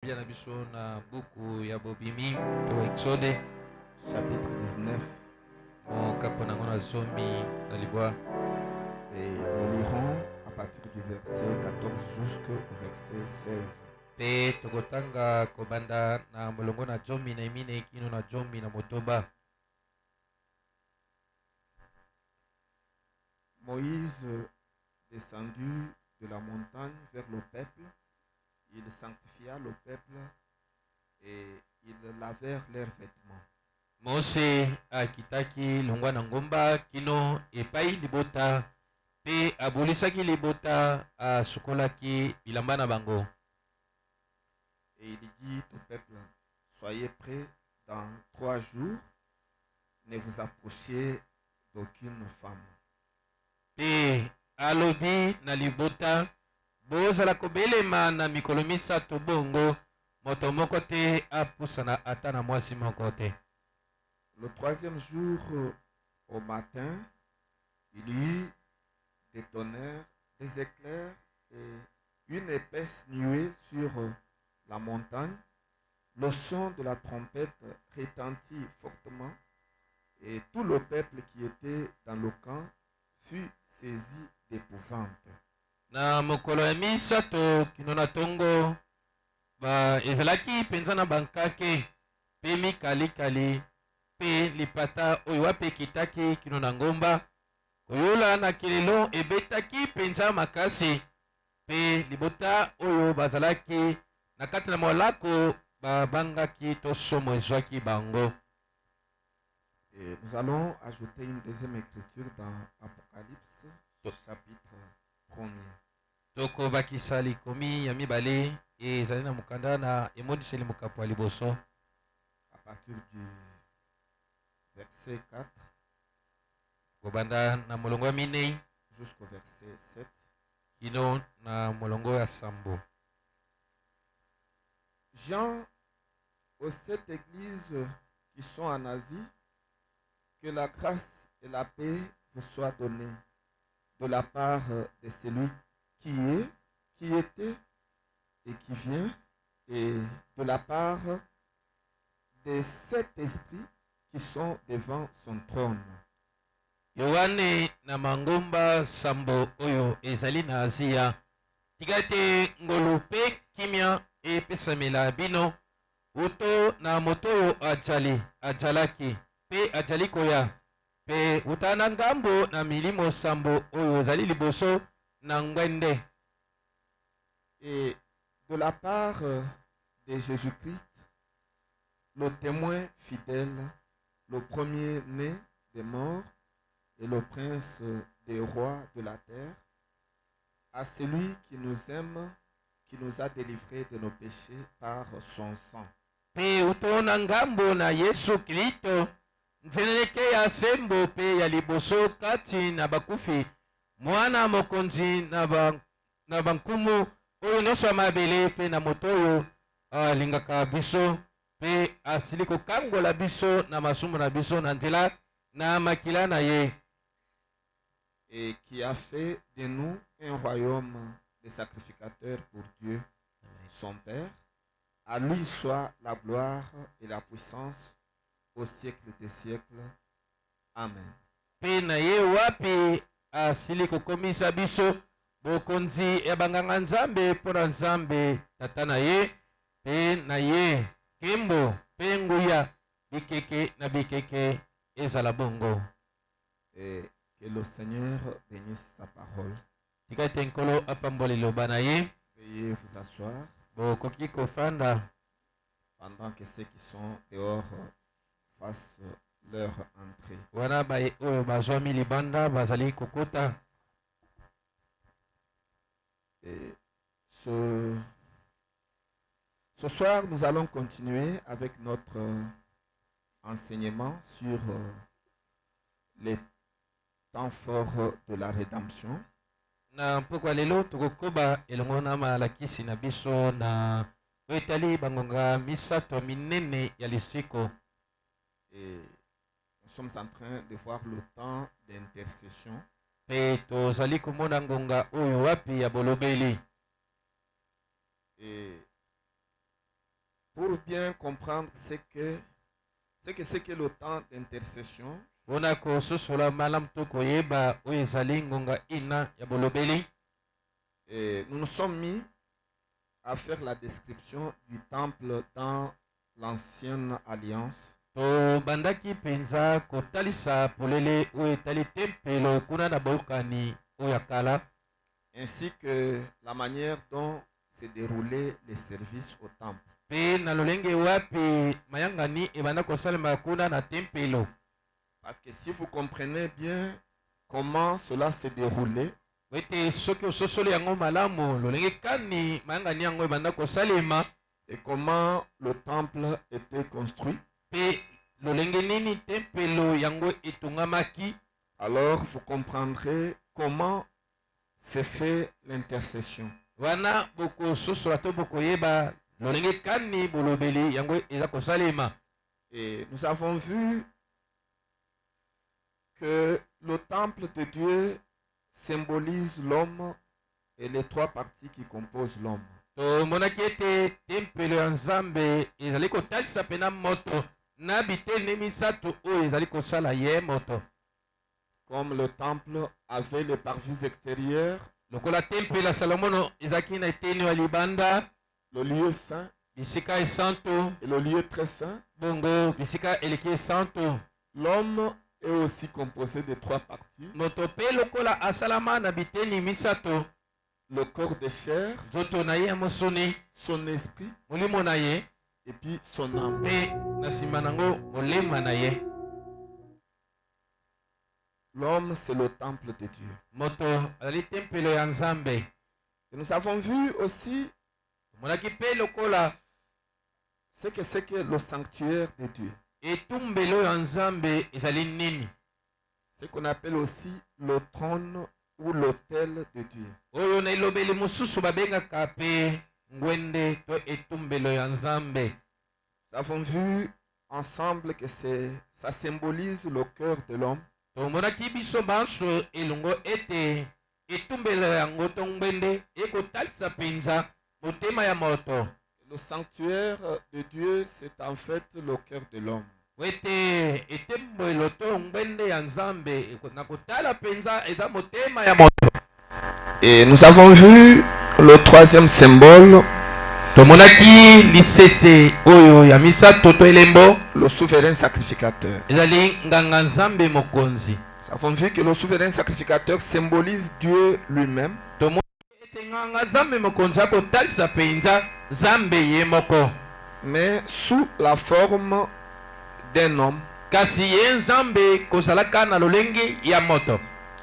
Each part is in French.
Biblia na biso na buku ya bobimi to Exode chapitre 19 mokapo nango na zomi na libwa et nous lirons à partir du verset 14 jusqu'au verset 16. pe tokotanga kobanda na molongo na zomi na minei kino na zomi na motoba. Moïse descendu de la montagne vers le peuple, il sanctifia le peuple et ils lavèrent leurs vêtements. Mose akitaki longwa na ngomba kino epai libota pe abulisaki libota asukolaki bilamba na bango. Et il dit au peuple, soyez prêts dans 3 jours, ne vous approchez d'aucune femme. Pe alobi na libota, bozala kobelema na mikolo misato bongo moto moko te apusana ata na mwasi moko te. Le 3e jour, au matin, il y eut des tonnerres, des éclairs et une épaisse nuée sur la montagne. Le son de la trompette retentit fortement et tout le peuple qui était dans le camp fut saisi d'épouvante. Na mokolo ya misato kino na tongo ezalaki mpenza na bankake pe mikalikali pe lipata oyo wape ekitaki kino na ngomba koyola na kelelo ebetaki mpenza makasi pe libota oyo bazalaki na kati na molako babangaki to somo ezwaki bango. Et nous allons ajouter une deuxième écriture dans Apocalypse chapitre 1er. Tokobakisa likomi ya mibale ezali na mokanda na emondiseli mokapo ya liboso à partir du verset 4 kobanda na molongo ya minei jusqu'au verset 7. kino na molongo ya sambo. Jean, aux 7 églises qui sont en Asie, que la grâce et la paix vous soient données de la part de celui qui est, qui était et qui vient, et de la part des 7 esprits qui sont devant son trône. Yohane na mangomba sambo oyo ezali na Asia. Tika te ngolu pe kimia epesamela bino uto na moto oyo ajalaki pe ajali koya pe uta na ngambo na milimo sambo oyo ezali liboso na ngwende. Et de la part de Jésus-Christ, le témoin fidèle, le premier-né des morts et le prince des rois de la terre, à celui qui nous aime, qui nous a délivrés de nos péchés par son sang. Pe uto na ngambo na Yesu Kristo nzeneleke ya sembo pe ya liboso kati na bakufi mwana mokonzi na bankumu oyo nyonso ya mabele pe na moto oyo alingaka biso pe asili kokangola biso na masumu na biso na nzela na makila na ye. Et qui a fait de nous un royaume de sacrificateurs pour Dieu, son Père. À lui soit la gloire et la puissance au siècle des siècles. Amen. Pe na ye wapi asili kokomisa biso bokonzi ya banganga nzambe mpo na nzambe tata na ye pe na ye kembo pe nguya bikeke na bikeke ezala bongo. Et que le Seigneur bénisse sa parole. Tika ete nkolo apamboli liloba na ye. Veuillez vous asseoir bokoki kofanda pendant que ceux qui sont dehors fassent leur entrée. wana oyo bazwami libanda bazali kokota. Et ce soir, nous allons continuer avec notre enseignement sur les temps forts de la rédemption. Na mpoko lelo tokokoba elongo na malakisi na biso na oyo etali bangonga misato minene ya lisiko. Et nous sommes en train de voir le temps d'intercession. Pe tozali komona ngonga oyo wapi ya bolobeli. Et pour bien comprendre ce que le temps d'intercession, mpona kososola malamu to koyeba oyo ezali ngonga ina ya bolobeli. et nous nous sommes mis à faire la description du temple dans l'ancienne alliance. Tobandaki mpenza kotalisa polele oyo etali tempelo kuna na boyokani oyo ya kala, ainsi que la manière dont se déroulaient les services au temple. mpe na lolenge wapi mayangani ebanda kosalema kuna na tempelo. Parce que si vous comprenez bien comment cela se déroulait, ete soki ososoli yango malamu lolenge kani mayangani yango ebanda kosalema et comment le temple était construit, mpe lolenge nini tempelo yango etungamaki, alors vous comprendrez comment se fait l'intercession. wana bokososola to bokoyeba lolenge kani bolobeli yango eza kosalema. Et nous avons vu que le temple de Dieu symbolise l'homme et les trois parties qui composent l'homme. tomonaki ete tempelo ya nzambe ezali kotalisa mpena moto na bitene misato oyo ezali kosala ye moto. Comme le temple avait les parvis extérieurs, lokola tempelo ya salomono ezalaki na eteni ya libanda, le lieu saint bisika esanto, et le lieu très saint, bongo bisika eleki esanto, l'homme est aussi composé de trois parties: moto mpe lokola asalama na biteni misato, le corps de chair, nzoto na ye ya mosuni, son esprit molimo na ye, et puis son âme. mpe na nsima nango molema na ye. L'homme, c'est le temple de Dieu. moto azali tempelo ya nzambe. Et nous avons vu aussi tomonaki mpe lokola ce que c'est que le sanctuaire de Dieu, etumbelo ya nzambe ezali nini, ce qu'on appelle aussi le trône ou l'autel de Dieu. oyo na elobeli mosusu babengaka mpe ngwende to etumbelo ya nzambe. Nous avons vu ensemble que ça symbolise le cœur de l'homme. tomonaki biso banso elongo ete etumbelo yango to ngwende ekotalisa mpenza motema ya moto. Le sanctuaire de Dieu, c'est en fait le cœur de l'homme. ete etembelo to ngwende ya nzambe na kotala mpenza eza motema ya moto. Et nous avons vu le troisième symbole, tomonaki lisese oyo ya misato to elembo, le souverain sacrificateur. ezali nganga nzambe mokonzi. Nous avons vu que le souverain sacrificateur symbolise Dieu lui-même. tomonaki ete nganga nzambe mokonzi akotalisa mpenza nzambe ye moko, Mais sous la forme d'un homme kasi ye nzambe kozalaka na lolenge ya moto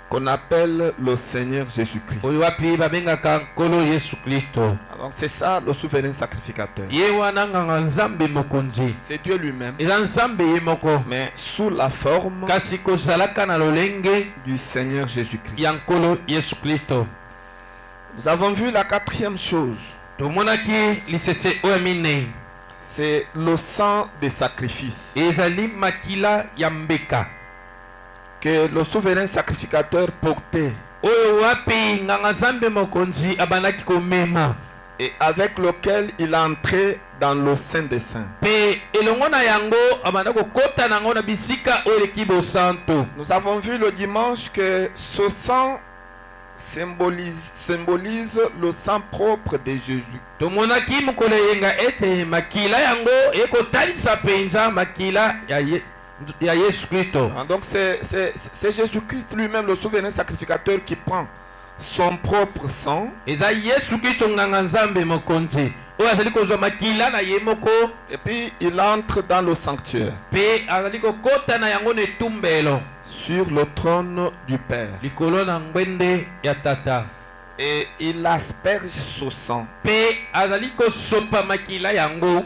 qu'on appelle le Seigneur Jésus-Christ. oyo wapi babengaka nkolo yesu kristo. Alors c'est ça le souverain sacrificateur. ye wana nganga nzambe mokonzi C'est Dieu lui-même, eza nzambe ye moko, mais sous la forme kasi kozalaka na lolenge du Seigneur Jésus-Christ. ya nkolo yesu kristo. Nous avons vu la quatrième chose, tomonaki lisese oyo minei, c'est le sang des sacrifices ezali makila ya mbeka que le souverain sacrificateur portait oyo wapi nganga nzambe mokonzi abandaki komema, et avec lequel il entrait dans le Saint des Saints. mpe elongo na yango abanda kokota nango na bisika oyo eleki bosanto. Nous avons vu le dimanche que ce sang symbolise le sang propre de Jésus. tomonaki mokolo eyenga ete makila yango ekotalisa mpenza makila ya yesu kristo. Donc c'est Jésus-Christ lui-même, le souverain sacrificateur, qui prend son propre sang eza yesu kristo nganga nzambe mokonzi oyo azali kozwa makila na ye moko, et puis il entre dans le sanctuaire mpe azali kokota na yango na etumbelo sur le trône du Père likolo na ngwende ya tata, et il asperge ce sang mpe azali kosopa makila yango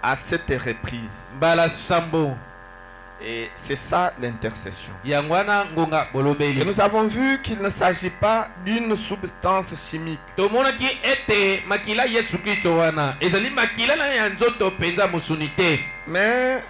à cette reprise. mbala sambo. Et c'est ça l'intercession. yango wana ngonga Et bolobeli. nous avons vu qu'il ne s'agit pas d'une substance chimique, tomonaki ete makila yesu kristo wana ezali makila na ya nzoto mpenza mosuni te, mais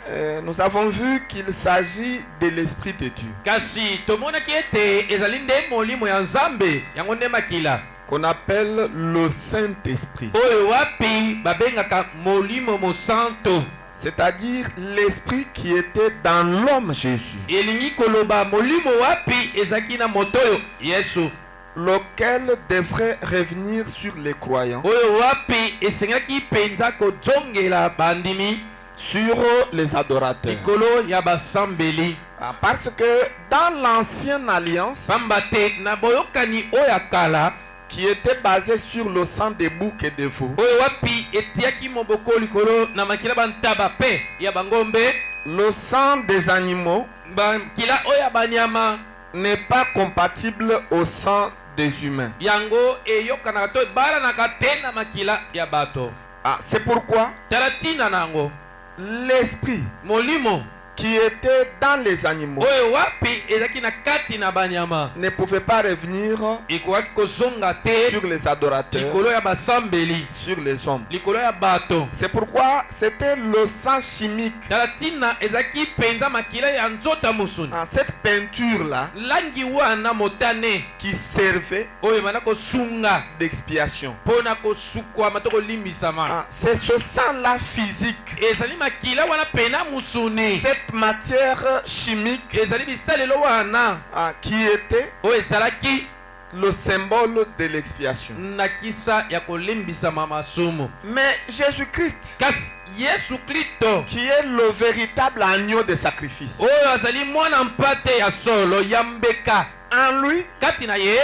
nous avons vu qu'il s'agit de l'Esprit de Dieu. kasi tomonaki ete ezali nde molimo ya nzambe yango nde makila. qu'on appelle le Saint-Esprit. oyo wapi babengaka molimo mosanto, C'est-à-dire l'Esprit qui était dans l'homme Jésus, elingi koloba molimo wapi ezaki na moto oyo Yesu, lequel devrait revenir sur les croyants, oyo wapi esengaki penza kozongela bandimi sur les adorateurs. likolo ya basambeli. Ah, parce que dans l'ancienne alliance, Pamba te na boyokani oyo ya kala qui était basée sur le sang des boucs et des veaux, oyo wapi etiaki moboko likolo na makila bantaba pe ya bangombe, le sang des animaux bakila oyo ya banyama n'est pas compatible au sang des humains. yango eyokanaka to ebalanaka te na makila ya bato. Ah, c'est pourquoi tala ntina na yango l'esprit molimo qui était dans les animaux oyo wapi ezalaki na kati na banyama ne pouvait pas revenir ekokaki kozonga te sur les adorateurs, likolo ya basambeli, sur les hommes. likolo ya bato. C'est pourquoi c'était le sang chimique. tala ntina ezalaki mpenza makila ya nzota mosuni, Ah, cette peinture-là langi wana motane qui servait oyo ebanda kosunga d'expiation. mpona kosukwama to kolimbisama. Ah, c'est ce sang-là physique, ezali makila wana pena musuni, cette matière chimique ezali bisalelo wana qui était oyo ezalaki le symbole de l'expiation. na kisa ya kolimbisama masumu. Mais Jésus-Christ, kasi Yesu Kristo qui est le véritable agneau de sacrifice, oyo azali mwana mpate ya solo ya mbeka, en lui kati na ye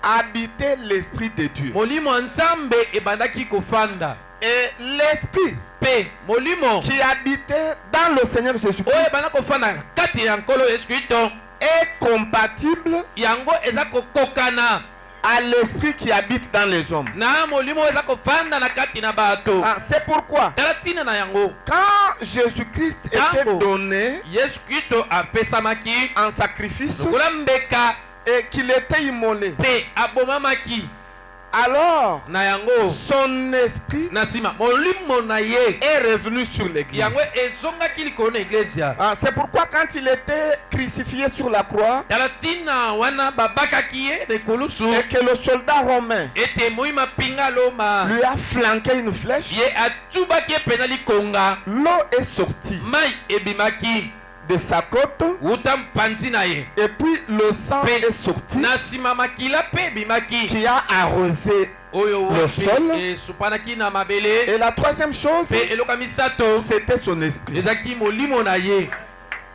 habitait l'Esprit de Dieu. molimo ya nzambe ebandaki kofanda, Et l'Esprit pe molimo qui habitait dans le Seigneur Jésus-Christ oyo ebanda kofanda kati ya nkolo Yesu Kristo, est compatible yango eza kokokana à l'Esprit qui habite dans les hommes. na molimo oyo eza kofanda na kati na bato. Ah, c'est pourquoi tala ntina na yango quand Jésus-Christ était Tango. donné Yesu Kristo apesamaki en sacrifice lokola mbeka et qu'il était immolé, pe abomamaki, alors na yango son esprit na nsima molimo na ye est revenu sur l'église. yango ezongaki likolo na eglesia. Ah, c'est pourquoi quand il était crucifié sur la croix tala ntina wana babakaki ye na ekulusu et que le soldat romain ete moi mapinga loma lui a flanqué une flèche, ye atubaki ye pena likonga, l'eau est sortie mai ebimaki de sa côte wuta mpanzi na ye, et puis le sang Pe- est sorti na nsima makila mpe ebimaki qui a arrosé. oyo Le wapi sol. esupanaki na mabele. Et la troisième chose, Mpe eloko misato c'était son esprit. ezalaki molimo na ye.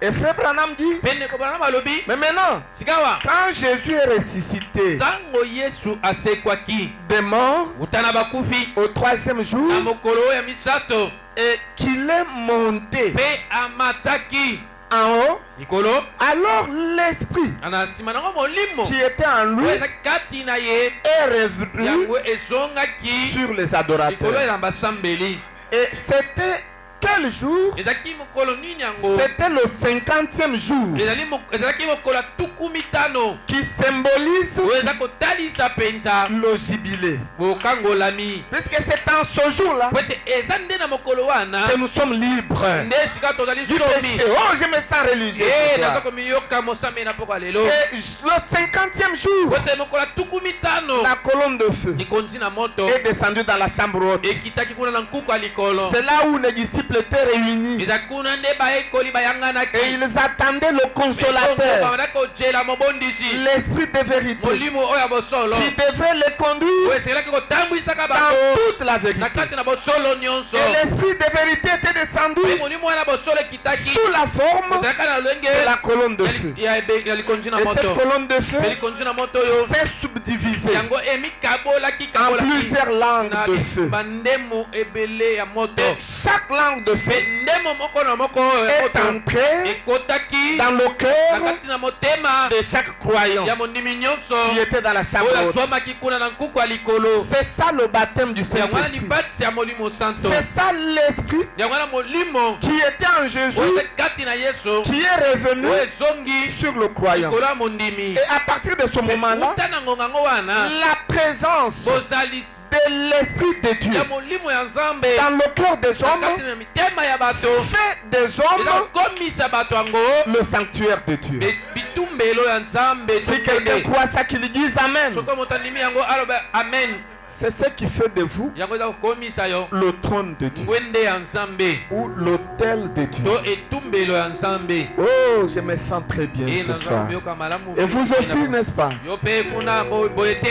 Et frère Branham dit, Mpe ndeko Branham alobi mais maintenant, sikawa quand Jésus est ressuscité ntango Yesu asekwaki des morts wuta na bakufi au troisième jour na mokolo ya misato et qu'il est monté mpe amataki en haut, likolo, alors l'esprit na nsima nango molimo qui était en lui oyo ezalaki kati na ye est revenu yango ezongaki sur les likolo adorateurs. ya basambeli. Et c'était quel jour? ezalaki mokolo nini yango? C'était le 50e jour ezalaki mokolo ya tuku mitano qui symbolise oyo eza kotalisa mpenza le jubilé. bokangolami. Puisque c'est en ce jour-là po ete eza nde na mokolo wana que nous sommes libres nde esika tozali du somi. péché. Oh, je me sens religieux. ce naza soir. komiyoka mosambe na poko ya lelo. Et le 50e po jour, ete mokolo ya tuku mitano la colonne de feu likonzi na moto est descendue dans la chambre haute. ekitaki kuna na nkuku ya likolo. C'est là où les disciples étaient réunis eza kuna nde baekoli bayanganaki et ils attendaient le consolateur, babanda kojela mobondisi l'esprit de vérité, molimo oyo ya bosolo qui devrait les conduire oyo esengelaki kotambwisaka dans bato toute la na vérité. kati na bosolo nyonso. Et l'esprit de vérité était descendu Mpe molimo wana bosolo ekitaki sous la forme ezalaka na lolenge de la colonne de feu. ya likonzi na Et cette moto. colonne de feu Mpe likonzi na moto oyo s'est subdivisée yango emikabolaki en plusieurs langues na de feu. bandemo ebele ya moto. Et chaque langue de feu Mpe ndemo moko na moko ya est moto entrée ekotaki dans le na cœur kati na motema de chaque croyant ya mondimi nyonso qui était dans la chambre oyo haute. azwamaki kuna na nkuku ya likolo. C'est ça le baptême du yango wana Saint-Esprit. libatisi ya molimo santo. C'est ça l'esprit yango wana molimo qui était en Jésus, oyo eza kati na yesu qui est revenu oyo ezongi sur le croyant. likolo ya mondimi. Et à partir de ce moment-là, uta na ngonga yango wana la présence bozali de l'Esprit de Dieu ya molimo ya nzambe dans le cœur des na hommes kati na mitema ya bato fait des eza hommes kokomisa bato yango le sanctuaire de Dieu. bitumba etumbelo ya nzambe Si quelqu'un croit ça, qu'il dise Amen. soko moto andimi yango aloba amen. C'est ce qui fait de vous yango eza kokomisa yo le trône de Dieu ngwende ya nzambe ou l'autel de Dieu. to etumbelo ya nzambe. Oh, je me sens très bien Et ce soir. nazoyoka malamu. Et vous aussi, n'est-ce pas? yo mpe kuna boye te.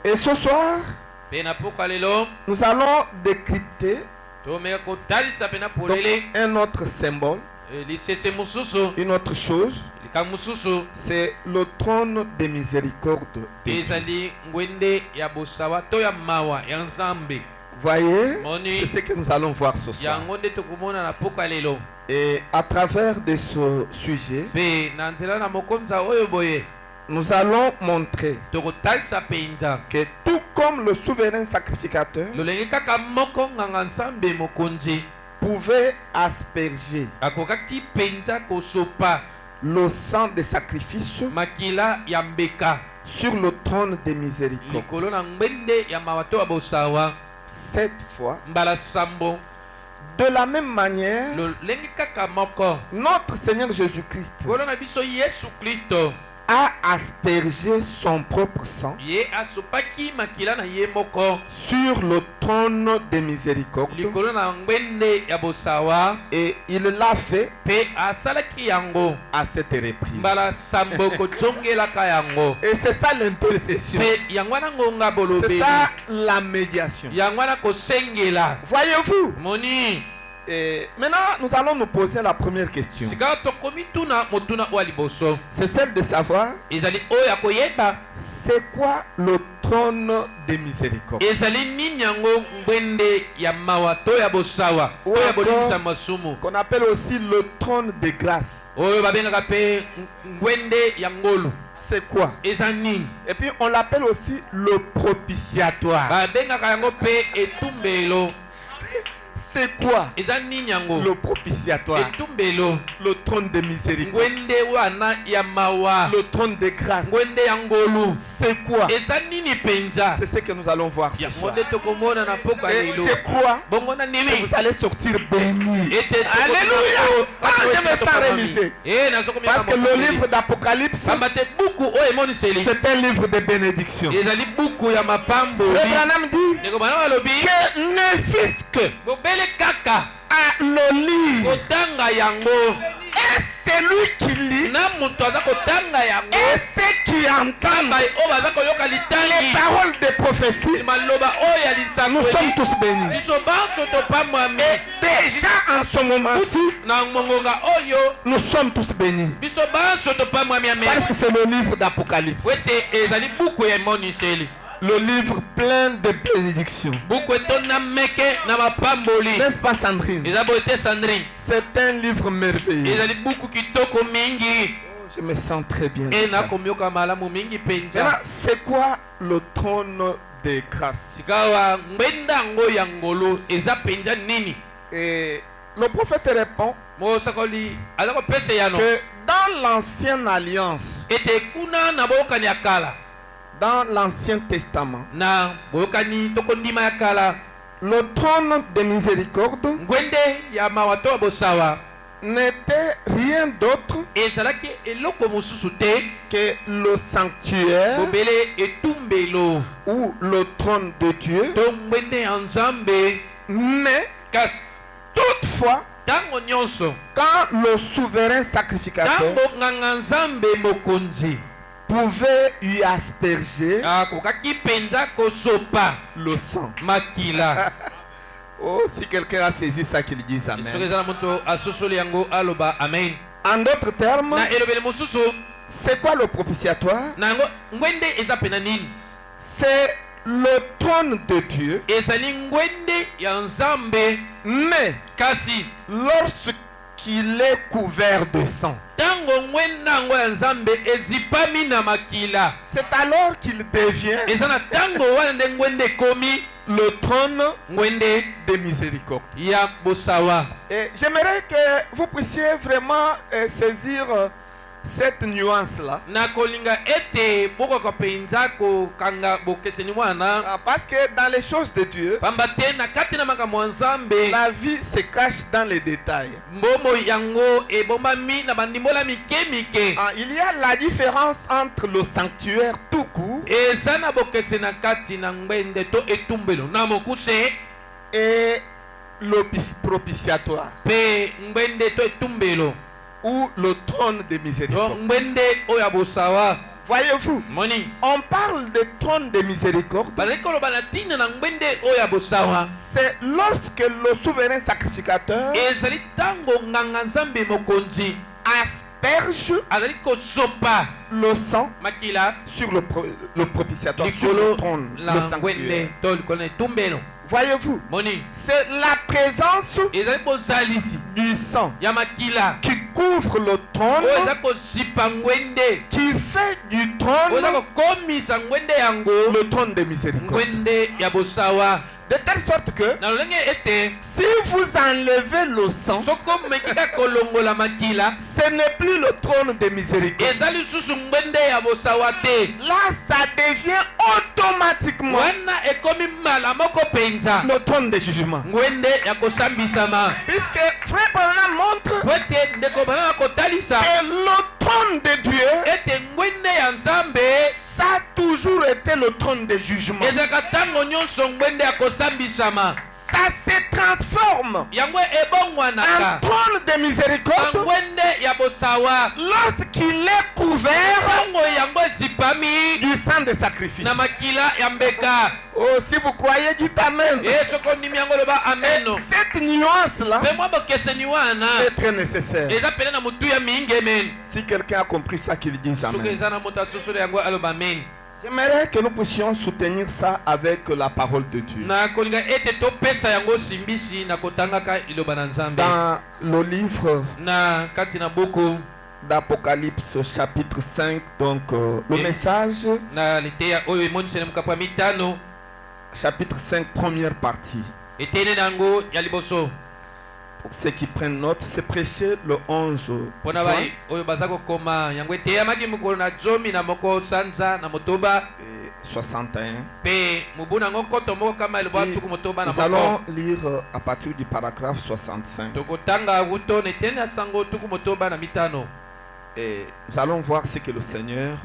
Et ce soir, Mpe na pokwa lelo nous allons décrypter tomeka kotalisa mpe na donc, polele un autre symbole, lisese mosusu une autre chose. likambo mosusu C'est le trône de miséricorde de Dieu. ezali ngwende ya bosawa to ya mawa ya nzambe. Voyez, Moni. c'est ce que nous allons voir ce soir. yango nde tokomona na pokwa lelo. Et à travers de ce sujet, Mpe na nzela na mokonza oyo boye nous allons montrer tokotalisa mpenza que tout comme le souverain sacrificateur lolenge kaka moko nganga nzambe mokonzi pouvait asperger akokaki mpenza kosopa le sang de sacrifice makila ya mbeka sur le trône de miséricorde. likolo na ngwende ya mawa to ya bosawa Cette fois, mbala sambo. de la même manière, lolenge kaka moko notre Seigneur Jésus-Christ nkolo na biso yesu kristo a aspergé son propre sang ye asopaki makila na ye moko sur le trône de miséricorde likolo na ngwende ya bosawa et il l'a fait mpe asalaki yango à cette reprise. mbala sambo kojongelaka yango. Et c'est ça l'intercession. mpe yango wana ngonga C'est bolobeli ça la médiation. yango wana kosengela. Voyez-vous? moni Et maintenant, nous allons nous poser la première question. sika tokomi tuna motuna oyo ya liboso C'est celle de savoir, ezali oyo ya koyeba c'est quoi le trône de miséricorde? ezali nini yango ngwende ya mawa to ya bosawa oyo ya bolimisa masumu Qu'on appelle aussi le trône de grâce. oyo babengaka mpe ngwende ya ngolu C'est quoi? eza nini. Et puis on l'appelle aussi le propitiatoire. babengaka yango mpe etumbelo. C'est quoi eza nini yango le propitiatoire? etumbelo. Le trône de miséricorde. ngwende wana ya mawa Le trône de grâce. ngwende ya ngolu C'est quoi? eza nini mpenza C'est ce que nous allons voir ce yango soir. nde tokomona na pokwa Et lelo. je crois bongo na que nini vous allez sortir bénis. ete Alléluia! Ah, je me sens religieux. nazokomia Parce que le livre d'Apocalypse, pamba te buku oyo emoniseli c'est un livre de bénédiction. ezali buku ya mapamboli. Le Branham dit ndeko bana balobi que ne fût-ce que bobele kaka à le lire, kotanga yango et celui qui lit, na moto aza kotanga yango et ceux qui entendent ngai oyo baza koyoka les litangi paroles de prophétie, maloba oyo ya nous sommes lisakoli tous bénis. biso banso topamwami Déjà en ce moment-ci, na mongonga oyo nous sommes tous bénis. biso banso topamwami ame Parce que c'est le livre d'Apocalypse. po ete ezali buku ya emoniseli Le livre plein de bénédictions. buku etonda meke na mapamboli. N'est-ce pas, Sandrine? eza boye te Sandrine C'est un livre merveilleux. ezali buku kitoko mingi Je me sens très bien. e déjà. nakomioka malamu mingi Maintenant, mpenza. c'est quoi le trône de grâce? sikawa ngwenda yango ya ngolu eza mpenza nini. Et le prophète répond mosakoli aza kopesa yano que dans l'ancienne alliance, ete kuna na boyokani ya kala dans l'Ancien Testament, na boyokani toko ndima ya kala le trône de miséricorde ngwende ya mawa to ya bosawa n'était rien d'autre ezalaki eloko mosusu te que le sanctuaire bobele etumbelo ou le trône de Dieu. to ngwende ya nzambe. Mais kasi toutefois, ntango nyonso quand le souverain sacrificateur ntango nganga nzambe mokonzi pouvait y asperger akokaki mpenza kosopa le sang. makila. Oh, si quelqu'un a saisi ça, qu'il dise soki Amen. eza na moto asosoli yango aloba amen. En d'autres termes, na elobeli mosusu c'est quoi le propitiatoire? na yango ngwende eza pena nini. C'est le trône de Dieu, ezali ngwende ya nzambe mais kasi lorsqu'il est couvert de sang, ntango ngwende yango ya nzambe ezipami na makila c'est alors qu'il devient eza na ntango wana nde ngwende ekomi le trône ngwende de miséricorde. ya bosawa. Et j'aimerais que vous puissiez vraiment saisir cette nuance-là. nakolinga ete bokoka mpenza kokanga bokeseni mwana Parce que dans les choses de Dieu, pamba te na kati na makambo ya nzambe la vie se cache dans les détails. mbombo yango ebombami na bandimbola mike mike. Il y a la différence entre le sanctuaire tout court eza na bokeseni na kati na ngwende to etumbelo na mokuse et le propitiatoire pe ngwende to etumbelo ou le trône de to miséricorde. ngwende oyo ya bosawa. Voyez-vous, moni on parle de trône de miséricorde. bazali koloba na ntina na ngwende oyo ya bosawa. C'est lorsque le souverain sacrificateur ezali ntango nganga nzambe mokonzi asperge azali kosopa le sang makila sur le propitiatoire, sur likolo le trône, la le ngwende sanctuaire. to likolo na etumbelo. Voyez-vous, moni c'est la présence ezali bozalisi du sang ya makila qui couvre le trône, oyo eza kosipa ngwende qui fait du oyo eza trône kokomisa ngwende yango le trône de miséricorde. ngwende ya bosawa. De telle sorte que na lolenge ete si vous enlevez le sang, soki omekika kolongola makila ce n'est plus le trône de miséricorde. eza lisusu ngwende ya bosawa te. Là, ça devient automatiquement wana ekomi mbala moko mpenza le trône de jugement. ngwende ya kosambisama. Puisque Frère Branham montre po ete ndeko bana kotalisa que le trône de Dieu, ete ngwende ya nzambe ça a toujours été le trône de jugement. ezalaka ntango nyonso ngwende ya kosambisama. Ça se transforme yango en ebongwanaka trône de na miséricorde ngwende ya bosawa lorsqu'il est couvert ntango yango esipami du sang de sacrifice. na makila ya mbeka. Oh, si vous croyez, dites Amen. e soko ondimi yango loba Et ameno. cette nuance-là mpe mwa bokeseni wana est très nécessaire. eza pene na motu ya mingi amen. Si quelqu'un a compris ça, qu'il dise soki Amen. eza na moto asusula yango aloba amen. J'aimerais que nous puissions soutenir ça avec la parole de Dieu. na kolinga ete topesa yango simbisi na kotangaka iloba na nzambe Dans le livre na kati na buku d'Apocalypse chapitre 5, donc le Et- message, na liteya oyo emonisene mokapo ya mitano chapitre 5, première partie. etene na yango ya liboso Pour ceux qui prennent note, c'est prêché le 11 mpona juin bai oyo baza kokoma yango eteyamaki mokolo na zomi na moko sanza na motoba et 61. mpe mobu na yango nkoto moko kama elobwa Et tuku motoba na nous allons moko lire à partir du paragraphe 65. tokotanga wuto na etene ya sango tuku motoba na mitano. Et nous allons voir ce que le Seigneur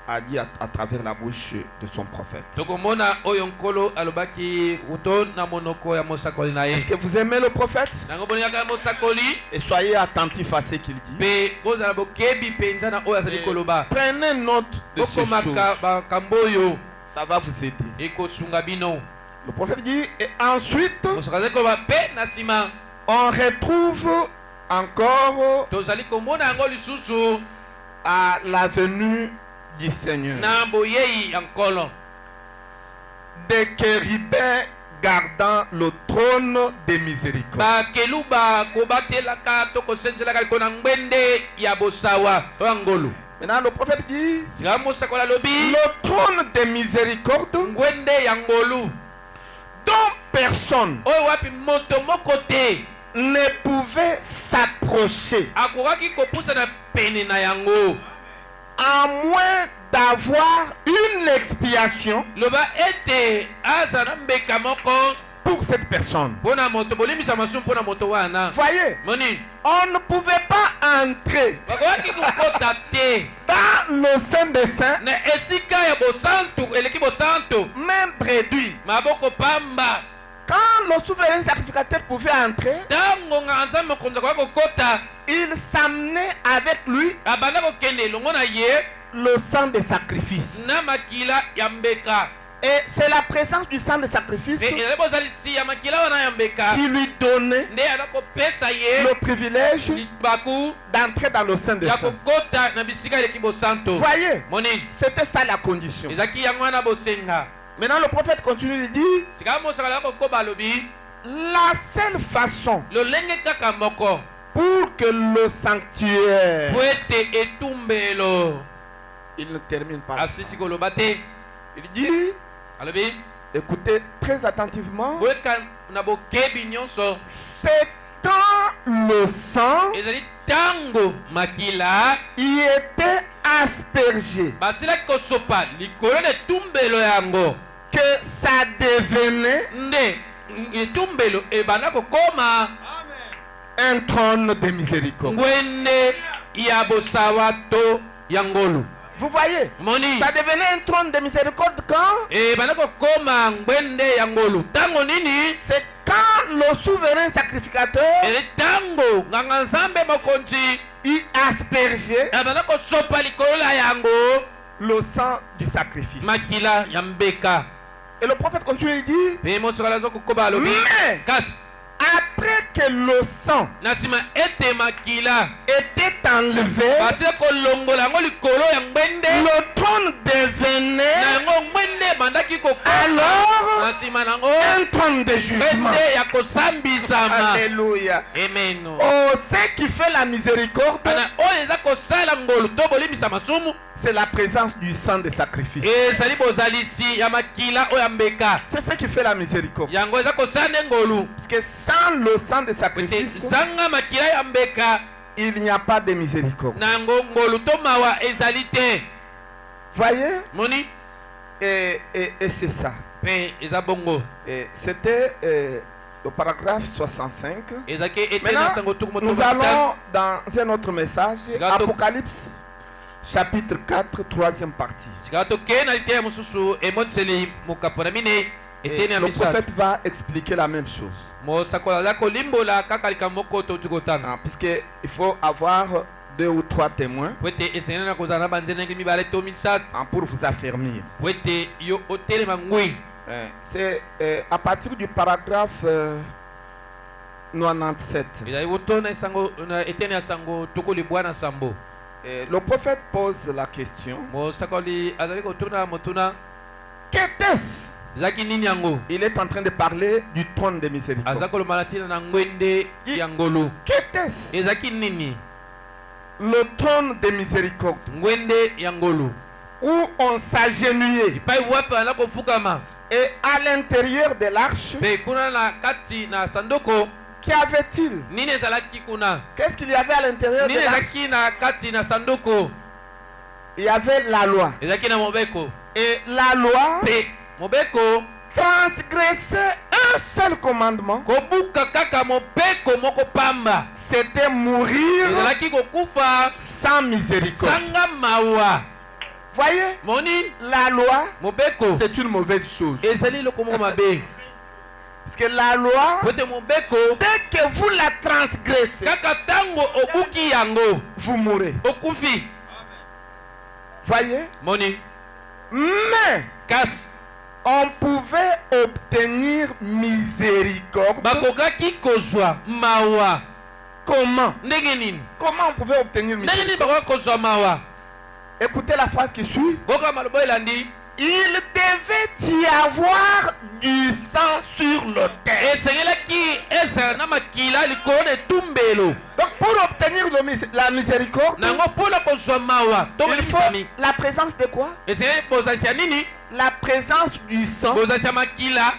a dit à travers la bouche de son prophète. tokomona oyo nkolo alobaki wuto na monoko ya mosakoli na Est-ce ye. que vous aimez le prophète? nango bolingaka ya mosakoli Et soyez attentifs à ce qu'il dit. mpe bozala bokebi mpenza na oyo azali Et koloba. prenez note de ces bokomaka choses. bakambo oyo Ça va vous aider. ekosunga bino. Le prophète dit, et ensuite, mosoka azali koloba mpe na nsima on retrouve encore tozali komona yango lisusu à la venue du Seigneur na boyei ya nkolo des chérubins gardant le trône de miséricorde. bakeluba kobatelaka to kosenzelaka likolo na ngwende ya bosawa to ya ngolu. Maintenant, le prophète dit, sika mosakoli alobi le trône de miséricorde ngwende ya ngolu dont personne oyo wapi moto moko te ne pouvait s'approcher akokaki kopusana pene na yango à moins d'avoir une expiation loba ete aza na mbeka moko pour cette personne. mpona moto bolimbisa masumu mpona moto wana. Voyez, moni on ne pouvait pas entrer bakokaki kokota te dans le Saint des Saints, na esika ya bosantu eleki bosantu même réduit. maboko pamba. Quand le souverain sacrificateur pouvait entrer, ntango nganga nzambe mokonzi akoki kokota il s'amenait avec lui abanda kokende elongo na ye le sang de sacrifice. na makila ya mbeka. Et c'est la présence du sang de sacrifice mpe ezali bozalisi ya makila wana ya mbeka qui lui donnait nde ada kopesa ye le privilège libaku d'entrer dans le Saint des ya Saints. kokota na bisika eleki bosantu. Voyez, moni c'était ça la condition. ezalaki yango wana bosenga. Maintenant, le prophète continue de dire, sika mosakoli akokoba alobi la seule façon lolenge kaka moko pour que le sanctuaire, po ete etumbelo il ne termine pas. asisi koloba te. Il dit, alobi écoutez très attentivement, boyeka na bokebi nyonso c'est dans le sang ezali tango makila y était aspergé, basila kosopa likolo de tumbelo yango que ça devenait nde etumbelo ebanda kokoma un trône de miséricorde. ngwende ya bosawa to ya ngolu. Vous voyez, Moni ça devenait un trône de miséricorde quand ebanda kokoma ngwende ya ngolu tango nini c'est quand le souverain sacrificateur ele tango nganga nzambe mokonzi y aspergeait ebanda kosopa likolo la yango le sang du sacrifice. makila ya mbeka. Et le prophète continue, il dit, Pe mosokola zo kokoba alobi mais kasi après que le sang na nsima ete makila était enlevé, basile kolongola yango likolo ya ngwende le trône devenait na yango ngwende ebandaki kokoma alors na nsima nango un trône de jugement. ngwende ya kosambisama. Alléluia. Amen. Oh, ce qui fait la miséricorde, Ana oyo eza kosala ngolu to bolimbisa masumu c'est la présence du sang de sacrifice. ezali bozalisi ya makila oyo ya mbeka C'est ce qui fait la miséricorde. yango eza kosala nde ngolu. Parce que sans le sang de Ete sacrifice, zanga makila ya mbeka il n'y a pas de miséricorde. na yango ngolu to mawa ezali te. Voyez? Moni Et c'est ça. pe eza bongo Et c'était le paragraphe 65. ezaki ete na Maintenant, sango tuku moto nous matata. allons dans un autre message, Sigato- Apocalypse, chapitre 4, troisième partie. sika tokee na liteya mosusu emoniseli mokapo na mine Et eteni ya le misato prophète va expliquer la même chose. mosakola aza kolimbola kaka likambo moko touti kotanga Puisqu'il faut avoir 2 ou 3 témoins po ete esengeli na kozala na banzendenge mibale to misato pour vous affermir. po ete yo otelema ngwi. C'est à partir du paragraphe 97. ezali kotona esango na eteni ya sango tuku libwa na sambo. Le prophète pose la question, mosakoli azali kotuna motuna qu'était-ce? ezalaki nini yango. Il est en train de parler du trône de miséricorde. aza koloba na ntina na ngwende ya ngolu. Qu'était-ce? ezalaki nini Le trône de miséricorde ngwende ya ngolu où on s'agenouillait. epai wapi aza kofukama Et à l'intérieur de l'arche, mpe kuna na kati na sanduku qu'y avait-il? nini ezalaki kuna. Qu'est-ce qu'il y avait à l'intérieur de nini l'arche? ezalaki na kati na sanduku. Il y avait la loi. ezalaki na mobeko Et la loi mpe mobeko transgressait un seul commandement, kobuka kaka mobeko moko pamba c'était mourir ezalaki kokufa sans miséricorde. sanga mawa. Voyez, moni la loi, mobeko c'est une mauvaise chose. ezali eloko moko mabe Parce que la loi, po ete mobeko dès que vous la transgressez, kaka ntango obuki yango vous mourrez. okufi. Voyez, moni mais kasi on pouvait obtenir miséricorde. bakokaki kozwa mawa. Comment? ndenge nini Comment on pouvait obtenir ndenge nini miséricorde? bakoki kozwa mawa. Écoutez la phrase qui suit. boka maloba elandi Il devait y avoir du sang sur l'autel. esengelaki ezala na makila likolo na etumbelo Donc pour obtenir la miséricorde, nango mpona kozwa mawa to il faut bolisami la présence de quoi? esengeli bozalisi ya nini. La présence du sang bozalisi ya makila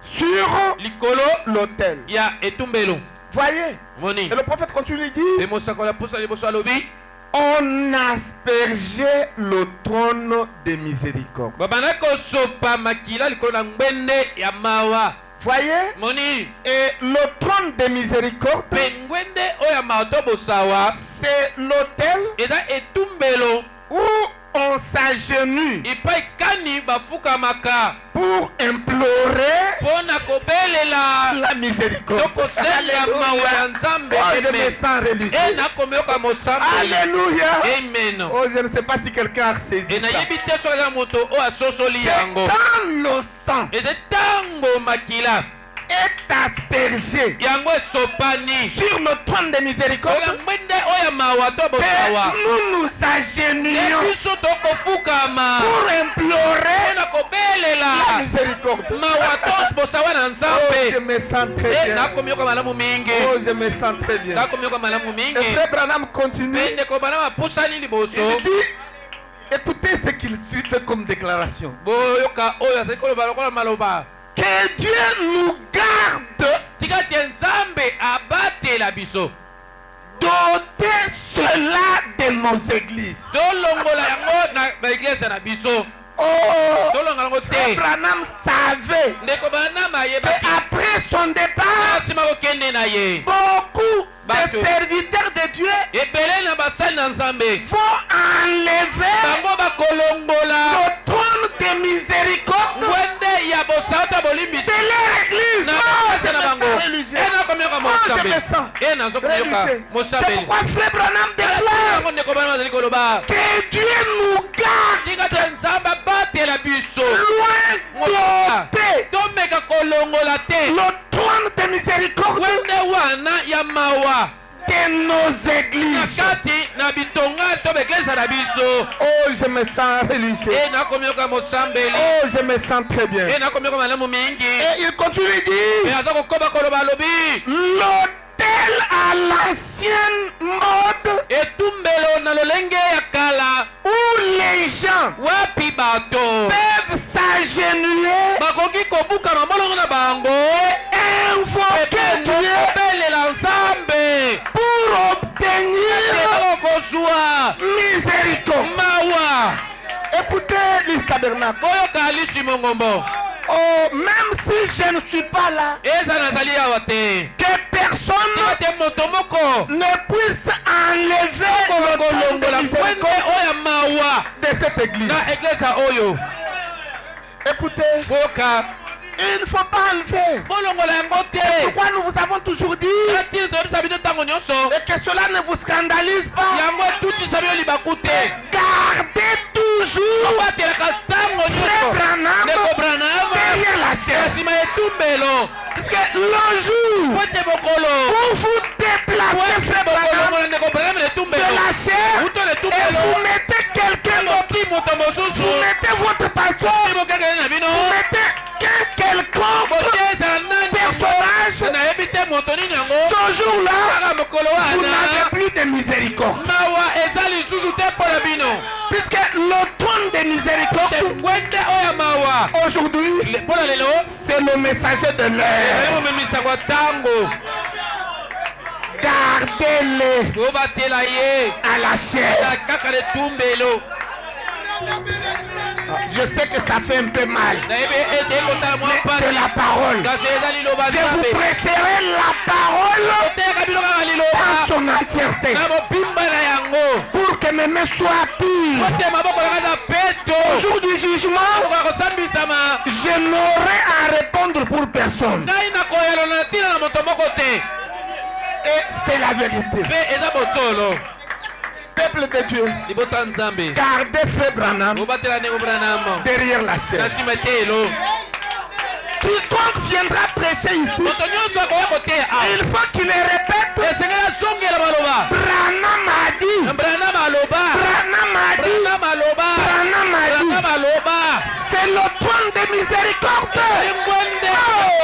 sur likolo l'autel. ya etumbelo. Voyez? moni Et le prophète continue, il dit, pe mosakola posa liboso alobi on aspergeait le trône de miséricorde. babanda kosopa makila likolo na ngwende ya mawa. Voyez? moni Et le trône de miséricorde, pe ngwende oyo ya mawa to bosawa c'est l'autel eza etumbelo où on s'agenouille epai kani bafukamaka pour implorer mpona kobelela la miséricorde. to kosalela mawa ya nzambe. Oh, je me Amen. sens religieux. nakomiyoka mosambeli. Alléluia. amen. Oh, je ne sais pas si quelqu'un a saisi ça. nayebi te soki eza moto oyo asosoli yango. Dans le sang eza ntango makila est aspergé yango esopani sur le trône de miséricorde, ola ngwende oyo ya mawa to bosawa et nous nous agenouillons biso tokofukama pour implorer mpona kobelela la miséricorde. mawa to bosawa na Oh, je nzambe. me sens très bien. nakomiyoka malamu mingi. Oh, je me sens très bien. nakomiyoka malamu Et mingi. frère Branham continue. pe ndeko bana bapusani liboso Il dit, écoutez ce qu'il fait comme déclaration. boyoka oyo azali koloba lokola maloba. Que Dieu nous garde tikati nzambe abatela biso doter cela de nos églises. tolongola yango na eglise na biso Oh, tolonga yango Frère te Branham savait ndeko banama ayebaki qu'après son départ, asima kokende na ye beaucoup de Bateau. serviteurs de Dieu ebele na basali na nzambe vont enlever bango bakolongola le trône de miséricorde ngwende ya bosata bolimbisi de leur église. na Oh, bakase na bango nakomiyoka Oh, je mosabe me sens nazokomiyoka religieux. C'est mosabeli pourquoi Frère Branham déclare yango ndeko bana bazali koloba que Dieu nous garde tika te nzambe abatela biso loin d'ôter tomeka kolongola te le trône de miséricorde ngwende wana ya mawa de nos na églises. kati na bitonga to beklesa na biso Oh, je me sens religieux. nakomiyoka mosambeli Oh, je me sens très bien. nakomiyoka malamu mingi Et il continue de dire, aza kokoba koloba alobi l'autel à l'ancienne mode etumbelo na lolenge ya kala où les gens wapi bato peuvent s'agenouiller bakoki kobuka na molongo na bango et invoquer Dieu kobelela nzambe pour obtenir kozwa miséricorde. mawa Écoutez l'Église tabernacle. koyoka lisi mongombo Oh, même si je ne suis pas là, eza nazali awa te que personne tika te moto moko ne puisse enlever le trône kolongola de ngwende miséricorde oyo ya mawa de cette église. na eglesa oyo Écoutez, koyoka il ne faut pas enlever. bolongola yango te Pourquoi nous vous avons toujours dit tino toyebisa bino ntango nyonso et que cela ne vous scandalise pas. yango etutisa bino libaku te Gardez toujours batelaka ntango Frère nyonso Branham ndeko branama derrière la chaise. nsima etumbelo Parce que le jour po ete bokolo où vous déplacez Frère Branham bokolongola ndeko branama de letumbelo la chair uto et letumbelo vous mettez quelqu'un d'autre, moki moto mosusu vous mettez votre pasteur, bokekele na bino vous mettez quelconque bote ezala nani personnage, nayebi te moto nini yango ce jour-là, kaka mokolo vous wana n'avez plus de miséricorde. mawa eza lisusu te mpo na bino Puisque le trône de miséricorde, ngwende oyo ya mawa aujourd'hui, mpo na lelo c'est le messager de l'heure. ezali momemisaka ntango Gardez-les tobatela ye à la chair. na kaka letumbelo Je sais que ça fait un peu mal, nayebi ete ekosala mwa mais c'est mpasi la parole. kasi eza liloba Je vous nzambe prêcherai la parole oteyaka bino kaka dans liloba son entièreté na mopimba na yango pour que mes mains soient pures. ote maboko nanga eza peto Au jour du jugement, okoka kosambisama je n'aurai à répondre pour personne. ngai nakoyelona na ntina na moto moko te Et c'est la vérité. mpe eza bosolo Peuple de Dieu, libota nzambe gardez Frère Branham obatela ndeko branamo derrière la chair. na nsima etelo Quiconque viendra prêcher ici, moto nyonso akoya koteya il faut qu'il le répète. esengeli azongela maloba Branham a dit, branam aloba Branham a dit, branam aloba Branham a dit, branam aloba c'est le trône de miséricorde. ngwende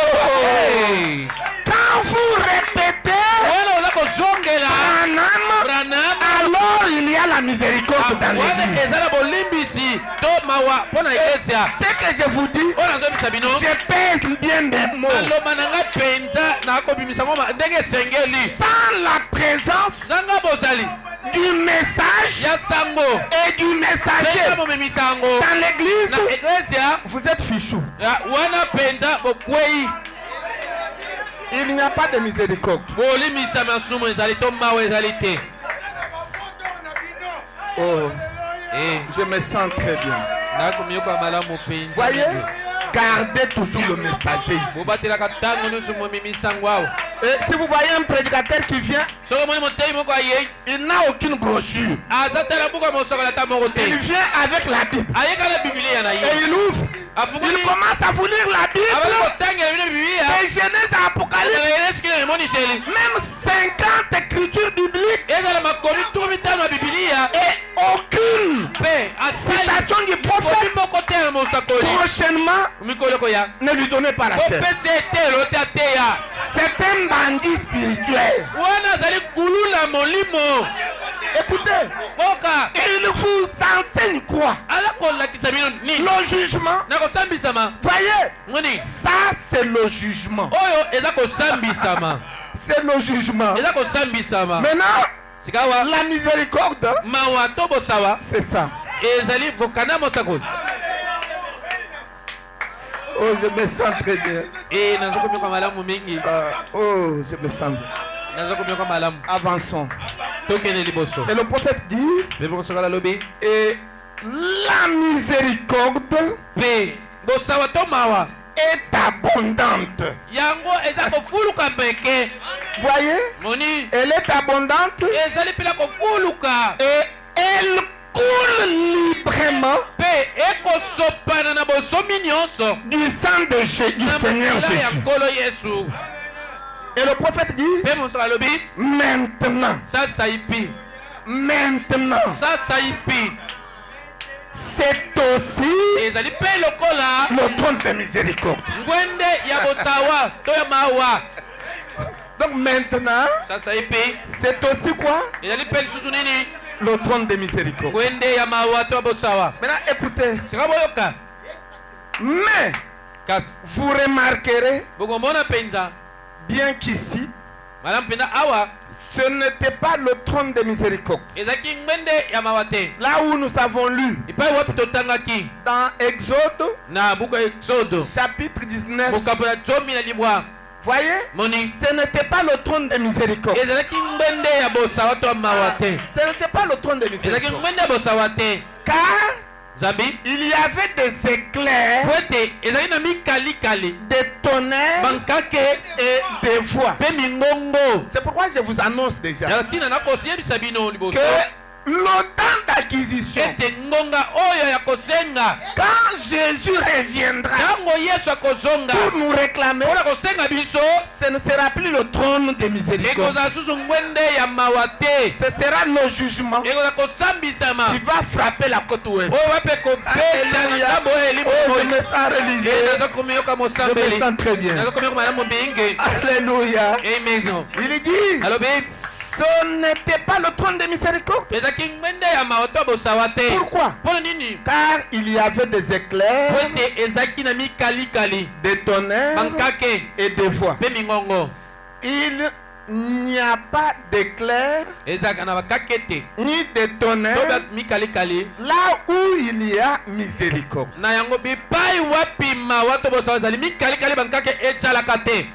Oh! Quand vous répétez wana oza kozongela Branham, branam alors il y a la miséricorde dans wana l'église. eza na bolimbisi to mawa mpo na eklezia Ce que je vous dis, oyo nazobimisa bino je pèse bien mes mots. maloba na ngai mpenza nakobimisa ngo ndenge esengeli Sans la présence nanga bozali du message ya sango et du messager mpenza momemisa yango dans l'église, na eklezia vous êtes fichus. wana mpenza bokwei Il n'y a pas de miséricorde. bolimisa masumu ezali to mawa ezali te Oh, je me sens très bien. nakomiyoka malamu mpenza Voyez, gardez toujours le messager ici. bobatelaka ntango nyonso momemisa yango awa Et si vous voyez un prédicateur qui vient, soki omoni motei moko ayei il n'a aucune brochure. aza tala buku ya mosokola ata moko te Il vient avec la Bible. ayeka na bibilia na ye Et il ouvre. afungoli Il commence à vous lire la Bible. abali kotangela bino bibilia De Genèse à Apocalypse. ezala esikili na emoniseli Même 50 écritures bibliques. ezala makomi tuku mitano ya bibilia Et aucune mpe atali citation du komi prophète. moko te ya mosakoli Prochainement, mikolo koya ne lui donnez pas la chair. kopesa etelo te ateya C'est un bandit spirituel. wana azali kulula molimo Écoutez, Boka. il vous enseigne quoi? Le jugement. Voyez, Ngoni. ça c'est le jugement. Oyo ezako sambisama. C'est le jugement. Ezako sambisama. Maintenant, Sikawa. la miséricorde, Mawa tobo sawa. c'est ça. Ezali bokana mosako. Oh, je me sens très bien. Et nazoko myoka malamu mingi. Oh, je me sens bien. Nazoko myoka malamu. Avançons. Tokene liboso. Et le prophète dit, et la miséricorde Pe bosawa to mawa. est abondante. Yango ezako fuluka beke. Voyez, Moni. elle est abondante Ezali pila ko fuluka. et elle coule librement Pe eko sopana na bosomi nyonso. du sang de du Seigneur Jésus. Yankolo Yesu. Et le prophète dit, Pe mosala lobi. maintenant, Sasa ipi. maintenant, Sasa ipi. c'est aussi Ezali pe lokola. le trône de miséricorde. Ngwende ya bosawa to ya mawa. Donc maintenant, Sasa ipi. c'est aussi quoi? Ezali pe lisusu nini. Le trône de miséricorde. Ngwende ya mawa to ya bosawa. Maintenant, écoutez, Sika boyoka. mais Kasi. vous remarquerez Bokomona penza. bien qu'ici, Madame Pena awa. ce n'était pas le trône de miséricorde. Ezaki ngwende ya mawate. Là où nous avons lu Ipai wapi totangaki. dans Exode, Na buka Exode. chapitre 19, Mokapela chomi na libwa. voyez, Moni. ce n'était pas le trône de miséricorde. Ezalaki ngwende ya bosawa to ya mawate. Ce n'était pas le trône de Ezalaki miséricorde. ngwende ya bosawa te. Car Zambi. il y avait des éclairs, Kwete ezalaki na mikali. des tonnerres Bankake et des voix. pe mingongo. C'est pourquoi je vous annonce déjà Ya tina na kosiyebisa bino liboso. que le temps d'acquisition, Ete ngonga oyo ya kosenga. quand Jésus reviendra Tango Yesu akozonga. pour nous réclamer, Mpona kosenga biso. ce ne sera plus le trône de miséricorde. Ekozala susu ngwende ya mawate. Ce sera le jugement Ekozala kosambisama. qui va frapper la côte ouest. Oyo wape kobeta na ntambo oyo elimu Oh, je oyo. me sens religieux. Naza komiyoka Je me mosambeli. sens très bien. Naza komiyoka malamu mingi. Alléluia. Amen. Il dit, Alobi. ce n'était pas le trône de miséricorde. Ezaki ngwende ya mawato ya bosawa te. Pourquoi? Mpona nini? Car il y avait des éclairs, Po ete ezalaki na mikalikali. des tonnerres Bankake et des voix. mpe mingongo. Il n'y a pas d'éclairs Ezalaka na bakake te. ni de To tonnerres ba mikalikali. là où il y a miséricorde. Na yango bipai wapi mawato bosawa ezali mikalikali bankake ezalaka te.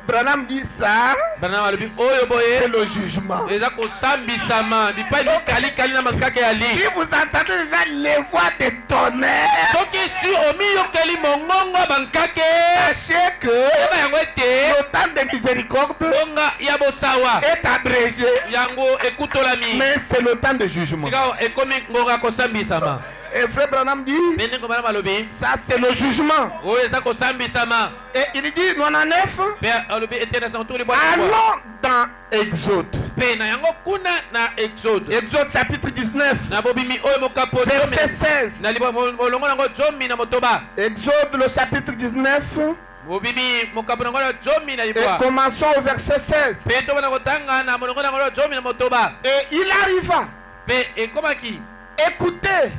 Branham dit ça, Bana alobi oyo c'est boye. le jugement. Eza kosambisama bipai mikalikali na bankake ya Si li. vous entendez déjà les voix des tonnerres, Soki si omiyokeli mongongo ya bankake. sachez que Yeba yango ete. le temps de miséricorde Ngonga ya bosawa. est abrégé, Yango ekutolami. mais c'est le temps de jugement. Sika ekomi ngonga kosambisama. Et frère Branham dit, Bende ngomala malobi. ça c'est le jugement. Oyo eza kosambisama. Et il dit, 99, Pe alobi ete na santuri bwa. allons dans Exode. Pe na yango kuna na Exode. Exode chapitre 19, Na bobimi oyo mokapo verset zomi. 16. Na libo molongo nango zomi na motoba. Exode le chapitre 19, Bobimi mokapo nango na zomi na et libo. commençons au verset 16. Pe to bana kotanga na molongo nango na zomi na motoba. Et il arriva, Pe ekomaki. écoutez,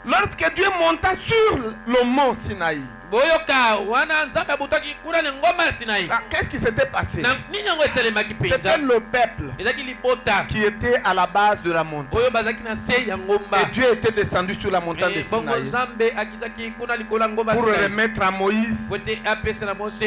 lorsque Dieu monta sur le mont Sinaï. Boyoka wana nzambe abutaki kuna na ngoma ya Sinai. Ah, qu'est-ce qui s'était passé? Na nini yango esalemaki C'était penza. le peuple Ezaki libota. qui était à la base de la montagne. Oyo bazaki na se ya ngomba. Et Dieu était descendu sur la montagne de Bongo Sinaï nzambe akitaki kuna likolo ya ngomba pour Sinai. remettre à Moïse Pote apesa na Mose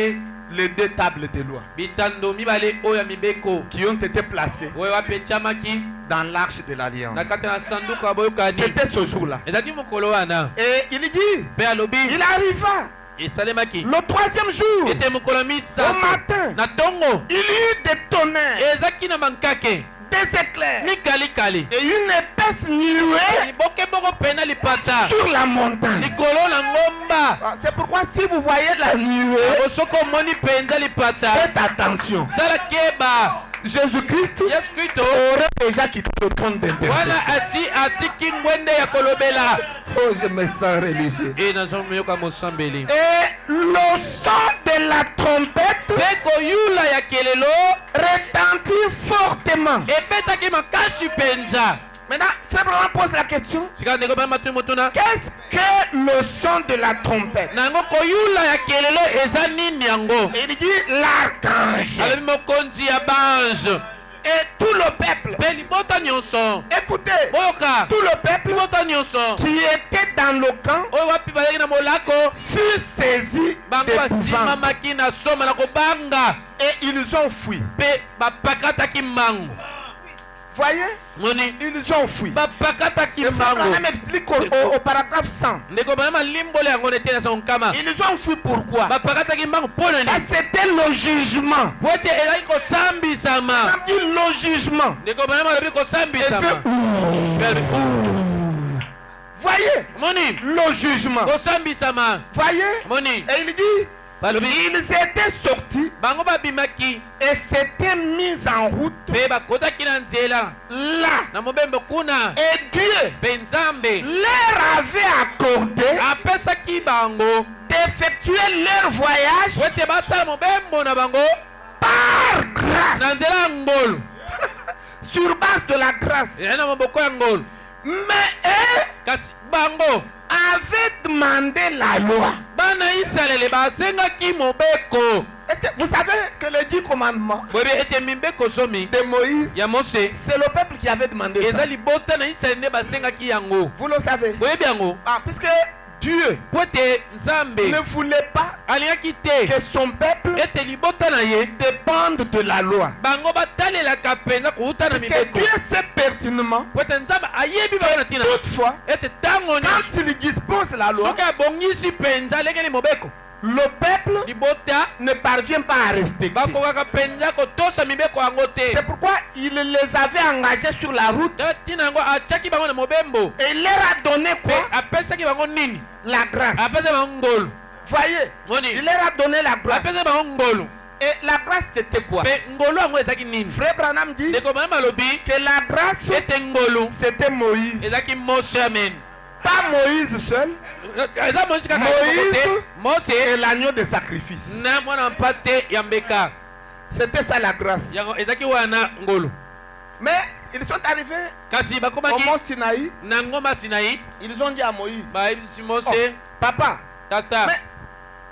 les deux tables de loi bitando mibale oyo ya mibeko. qui ont été placées Oyo apechamaki dans l'arche de l'alliance. na kati na sanduku ya boyokani. C'était ce jour-là. Ezaki mokolo wana. Et il dit, Pe alobi il arriva esalemaki. le troisième jour, Ete mokolo au misato matin, na tongo. il y eut des tonnerres, Ezaki na bankake des éclairs mikalikali. et une épaisse nuée Libokeboko pena lipata sur la montagne. likolo na ngomba. Ah, c'est pourquoi si vous voyez la nuée, Osoko moni penza lipata. faites attention. Sala keba. Jésus-Christ Yesu Kristo aurait déjà quitté le trône wana d'intercession. asi atiki ngwende ya kolobela. Oh, je me sens religieux. E nazomoyoka mosambeli. Et le son de la trompette Pe koyula ya kelelo retentit fortement violemment. ebetaki makasi penza. Maintenant, Frère Branham pose la question. Sika ndeko ba matu motuna. Qu'est-ce que le son de la trompette? Nango koyula ya kelelo eza nini yango? Il dit l'archange. Alobi mokonzi ya bange. Et tout le peuple. Pe libota nyonso. Écoutez, Boyoka. tout le peuple Libota nyonso. qui était dans le camp Oyo wapi bazalaki na molako. fut saisi Bango d'épouvante. basimamaki na soma na kobanga. Et ils ont fui. Pe bapakataki mango. Voyez? Moni. Ils ont fui. Bapakataki Le frère mango. Branham explique au paragraphe 100. Ndeko bana limbole yango nete na son kama. Ils ont fui pourquoi? Bapakataki mango pona ni. C'était le jugement. Pote ezali kosambisama. On dit le jugement. Ndeko bana malobi kosambisama. Voyez? Moni. Le jugement. Kosambisama. Voyez? Moni. Et il dit, Balobi. ils étaient sortis Bango babimaki. et s'étaient mis en route Pe bakotaki na nzela. là. Na mobembe kuna. Et Dieu Pe nzambe. leur avait accordé Apesaki bango. d'effectuer leur voyage Pote basala mobembo na bango. par grâce, Na nzela ya ngolu. sur base de la grâce. Eza na maboko ya ngolu. Mais eux Kasi bango. avaient demandé la loi. Bana Israele basengaki mobeko. Est-ce que vous savez que les 10 commandements Bobe ete mibeko somi. de Moïse, Ya Mose. c'est le peuple qui avait demandé ça. Eza libota na Israele nde basengaki yango. Vous le savez. Boyebi yango. Ah, puisque Dieu Pote nzambe. ne voulait pas Alingaki te. que son peuple Ete libota na ye. dépende de la loi. Bango batalelaka penza kuuta na Parce que mibeko. Dieu sait pertinemment Pote nzambe ayebi bango na tina. toutefois, Ete tango nyonso. quand il dispose la loi, Soki abongisi penza lenge ni mobeko. le peuple Libota ne parvient pas à respecter. bakokaka penza kotosa mibeko yango te. C'est pourquoi il les avait engagés sur la route Tina yango atiaki bango na mobembo. et il leur a donné Pe quoi? apesaki bango nini? La grâce. Apesa bango ngolu. Voyez, Moni. il leur a donné la grâce. Apesa bango ngolu. Et la grâce c'était quoi? Pe ngolu yango ezaki nini? Frère Branham dit Ndeko bana malobi que la grâce ete ngolu c'était Moïse. ezaki Mose amen. Pas Moïse seul, Eza Moïse kaka Moïse te. Mose et l'agneau de sacrifice. na mwana mpate ya mbeka. C'était ça la grâce. Yango ezaki wana ngolu. Mais ils sont arrivés Kasi au bakomaki mont Sinaï. na ngomba Sinaï. Ils ont dit à Moïse, Bayebisi Mose oh, papa, tata. mais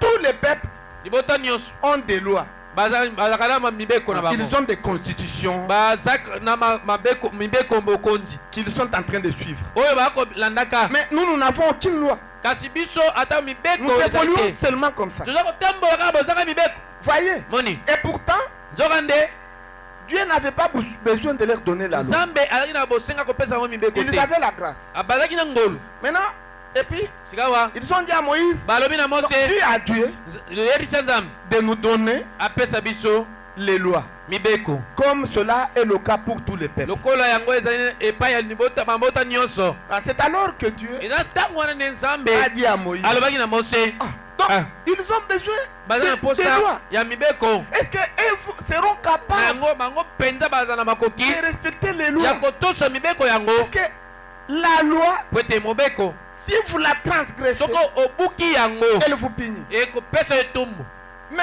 tous les peuples Libota nyonso. ont des lois. Bazalaka na mibeko na bango. Ils ont des constitutions Bazak na mabeko mibeko bokonzi. qu'ils sont en train de suivre. Oyo bakolandaka. Mais nous n'avons aucune loi. Kasi biso ata mibeko Nous évoluons ezali te. seulement comme ça. Toza kotambola kaka bozanga mibeko. Voyez. Moni. Et pourtant, Nzokande Dieu n'avait pas besoin de leur donner la loi. Nzambe alaki na bosenga kopesa bango mibeko Ils te. avaient la grâce. Abazaki na ngolu. Maintenant, et puis, Sikawa. ils ont dit à Moïse, Balobi na donc, Mose. dis à Dieu Yebisa Nzambe. de nous donner Apesa biso les lois. mibeko. Comme cela est le cas pour tous les peuples. Lokola yango ezali epai ya libota mabota nyonso. Ah, c'est alors que Dieu Eza ntango wana nde Nzambe a dit à Moïse, alobaki na Mose. ah, donc Ah. ils ont besoin Baza na de posa lois. ya mibeko. Est-ce qu'ils seront Na capables yango bango penza baza na makoki de respecter les ya lois? kotosa mibeko yango. Parce que la loi, Po ete mobeko si vous la transgressez, soko obuki yango elle vous punit. ekopesa etumbu. Mais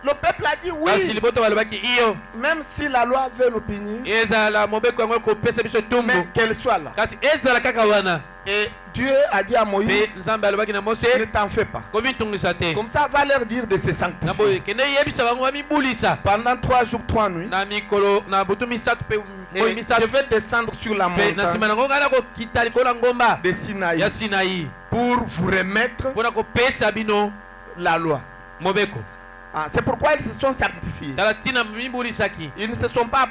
le peuple a dit Kasi oui, libota balobaki iyo même si la loi veut nous punir, ezala mobeko yango ekopesa biso etumbu. mais qu'elle soit là. Kasi ezala kaka wana. Et Dieu a dit à Pe Moïse, Nzambe alobaki na Mose ne t'en fais pas. komitungisa te. Comme ça, va leur dire de se Na sanctifier. boye kende yebisa bango bamibulisa Pendant 3 jours, 3 nuits, na mikolo na butu misatu pe et moi je misatu vais descendre sur la pe na nsima montagne nango ngana kokita likolo ya ngomba de Sinaï ya Sinaï pour vous remettre mpona kopesa bino la loi. mobeko. Ah, c'est pourquoi ils se sont sanctifiés. Tala ntina mibulisaki Ils ne se sont pas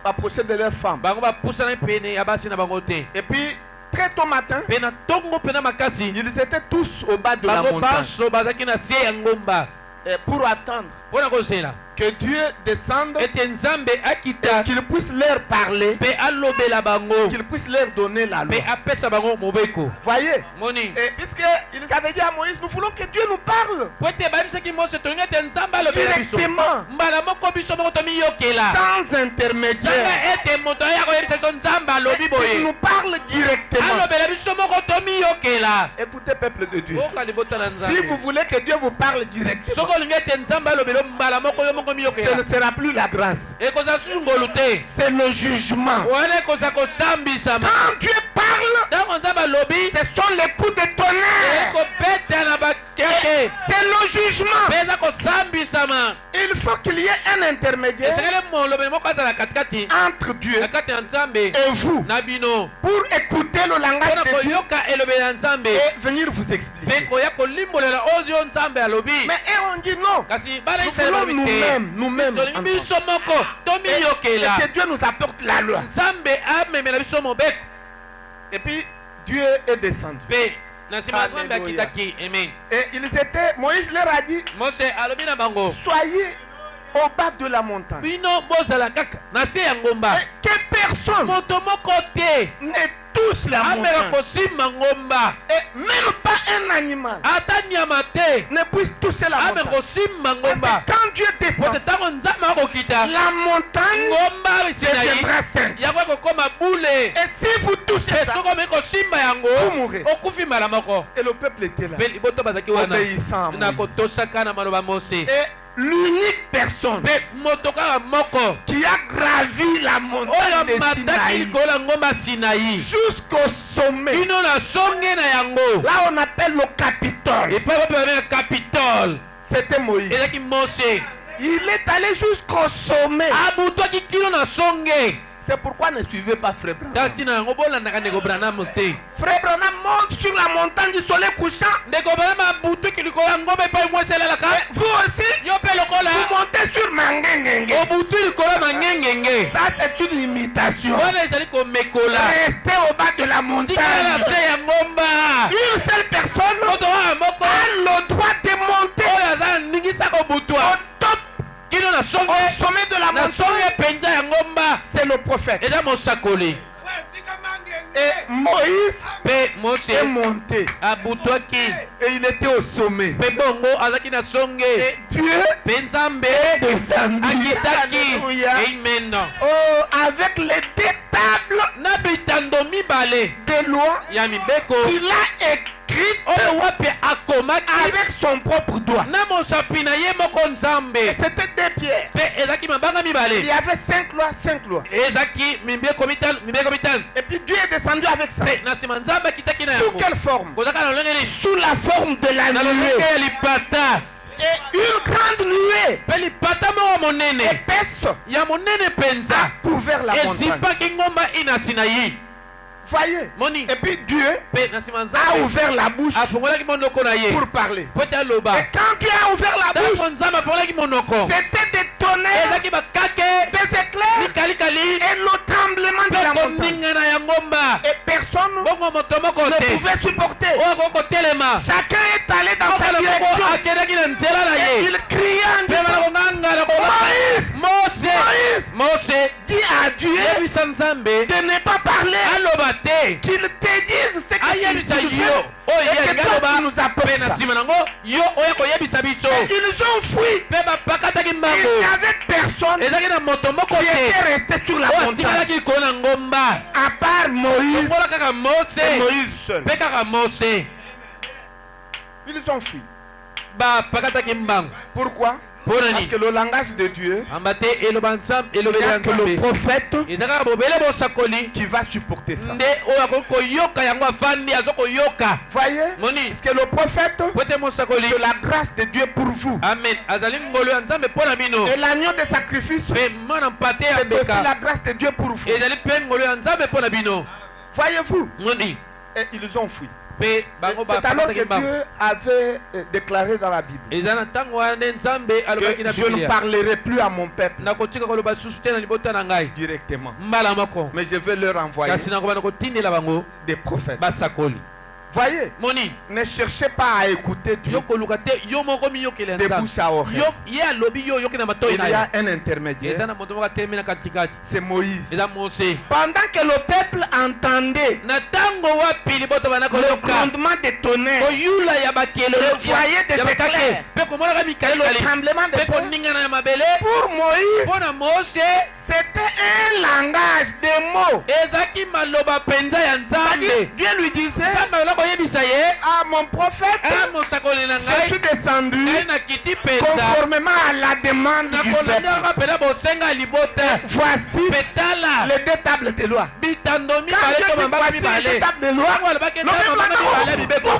approchés de leurs femmes. bango bapusana pene ya basi na bango te. Et puis, très tôt matin, Pe na ntongo pena makasi ils étaient tous au bas de la bango montagne banso bazalaki na se ya ngomba et pour attendre mpona kozela que Dieu descende ete Nzambe et akita qu'il puisse leur parler, pe alobela bango qu'il puisse leur donner la pe loi. apesa bango mobeko. Voyez? Moni Et puisqu'ils avaient dit à Moïse, nous voulons que Dieu nous parle po ete bayebisaki Mose tolingi ete Nzambe alobela biso directement, mbala moko biso moko tomiyokela sans intermédiaire. sanga ete moto aya koyebisa biso Nzambe alobi Qu'il boye nous parle directement. alobela biso moko tomiyokela. Écoutez, peuple de Dieu. Oka libota na Si Nzambe vous voulez que Dieu vous parle directement, soko olingi ete Nzambe alobela mbala moko yo moko moko Ce ne miyokela sera plus la grâce. ekozala susu ngolu te C'est le jugement. wana ekozala kosambisama Quand Dieu parle, ntango nzambe alobi ce sont les coups de tonnerre. ekobeta na bakeke C'est le jugement. mpe eza kosambisama Il faut qu'il y ait un intermédiaire esengeli molobeli moko azala katikati entre Dieu na kati ya nzambe et vous na bino pour écouter le langage mpona de Dieu koyoka elobeli ya nzambe et venir vous mpe expliquer. koya kolimbolela oyo nzambe alobi Mais on dit non. kasi bana Nous isalaeli voulons balobi te nous-mêmes. tolingi entendre. biso moko Et tomiyokela que Dieu nous apporte la loi. nzambe amemela biso mobeko Et puis Dieu est descendu. mpe na nsima ya nzambe Alléluia. akitaki amen Et ils étaient, Moïse leur a dit, mose alobi na bango soyez au bas de la montagne. bino bozala kaka na se ya ngomba Et que personne moto moko te ne touche la ameka montagne. kosimba ngomba Et même pas un animal ata nyama te ne puisse toucher la ameka montagne. kosimba Parce ngomba que quand Dieu pote descend, ntango nzambe akokita la montagne ngomba sinai deviendra sainte. yango ekokoma bule Et si vous touchez mpe ça, soki omeki kosimba yango vous mourrez. okufi mbala moko Et le peuple était là, mpe liboto bazalaki wana obéissant à na Moïse. kotosaka na maloba mose Et l'unique personne mpe moto kaka moko qui a gravi la oyo montagne de amataki Sinaï likolo ya ngomba sinai jusqu'au sommet. bino na songe na yango Là, on appelle le Capitole. epai bape babengaka capitole C'était Moïse. ezalaki mose Il est allé jusqu'au sommet. abutwaki kilo na songe C'est pourquoi ne suivez pas Frère Branham. tala ntina yango bolandaka ndeko branam te Frère Branham monte sur la montagne du soleil couchant. ndeko branam abutwaki likolo ya ngomba epai mwasi elalaka Et vous aussi, yo mpe lokola vous montez sur Mangengenge. obutu likolo ya mangengenge Ça, c'est une imitation. wana ezali komekola Restez au bas de la tikala na montagne. se ya ngomba Une seule personne moto kaka moko a le droit de monter oyo aza ningisa kobutwa au top, kino na songe au sommet de la na songe montagne. mpenza ya ngomba C'est le prophète. eza mosakoli Et Moïse mpe mose est monté. abutwaki Et il était au sommet. mpe bongo azalaki na songe Et Dieu mpe nzambe est descendu. akitaki Alléluia. amen Oh, avec les deux tables na bitando mibale de loi ya mibeko qu'il a écrites oyo wapi akomaki avec son propre doigt. na mosapi na ye moko nzambe Et c'était deux pierres. mpe ezalaki mabanga Il y mibale avait 5 lois. ezalaki mibeko mitano Et puis Dieu est descendu avec ça. mpe na nsima nzambe akitaki na Sous yango quelle forme? kozaka na lolenge nini Sous la forme de la na lolenge nuée. ya lipata Et une grande nuée mpe lipata moko monene épaisse ya monene mpenza a couvert la montagne. ezipaki ngomba ina sinai Voyez. moni Et puis Dieu mpe na nsima a nzambe ouvert la bouche afungolaki monoko na ye pour parler. po ete aloba Et quand Dieu a ouvert la bouche, ntango nzambe afungolaki monoko c'était des tonnerres, ezalaki bakake des éclairs likalikali et le tremblement de la mpe montagne. koningana ya ngomba Et personne bongo moto moko ne te pouvait supporter. oyo akoki kotelema Chacun est allé dans sa mokolo moko direction. akendaki na nzela na Et ye il criait en mpe bana disant, kongangana Moïse, mose mose dis à Dieu yebisa nzambe de ne pas parler, aloba te qu'il te dise ce que ayebisa tu yo veux. oyo Et ye que alingi toi aloba tu nous apportes mpe na ça. nsima nango yo oyo koyebisa biso Et ils ont fui. mpe bapakataki Il mbango n'y avait personne ezalaki na moto moko qui était te resté sur la oyo montagne. atikalaki likolo na ngomba À part Moïse lokola kaka et mose Moïse seul. mpe kaka mose Ils ont fui. bapakataki mbango Pourquoi? mpo Parce nani que le langage de Dieu, amba te eloba nzambe il n'y elobeli a ya que le nzambe prophète eza kaka bobele bosakoli qui va supporter ça. nde oyo akoki koyoka yango afandi aza koyoka Voyez? moni Parce que le prophète, po ete mosakoli c'est la grâce de Dieu pour vous. amen azali ngolo ya nzambe mpo na bino Et l'agneau de sacrifice, mpe mwana mpate ya c'est aussi mbeka la grâce de Dieu pour vous. ezali mpe ngolo ya nzambe mpo na bino Voyez-vous? moni Et ils ont fui. mpe bango C'est alors que bapakataki mbango Dieu avait déclaré dans la Bible eza na ntango wana nde nzambe alobaki que na je ne biblia parlerai plus à mon peuple nakotika koloba susu te na libota na ngai directement, mbala moko mais je vais leur envoyer kasi nakobana kotindela bango des prophètes. basakoli Voyez, moni ne cherchez pas à écouter Dieu yo koluka te yo moko miyokela de nzambe bouche à oreille. yo ye alobi yo oyoki na matoi Il na y yo a un eza intermédiaire, na moto moko atelemi na katikati c'est Moïse. eza mose Pendant que le peuple entendait na ntango wapi liboto bana le koyoka grondement des tonnerres, koyula ya bakelo Le foyer des ya bakake éclairs. mpe komonaka et le mikalikali tremblement des mpe terres, koningana ya mabele pour Moïse, mpo na mose C'était un langage de mots. ezaki maloba penza ya nzambe. Dieu lui disait, nzambe aloko yebisa ye ah mon prophète, mosakoli na je ngai suis descendu ngai na kiti penza conformément à la demande du peuple. nakolandaka pena bosenga libota. Voici petala les deux tables de loi. bitando Quand mibale Dieu to dit mambala voici les mibale deux tables de loi, ntango alobaki le même mambala mibale langage. bibeko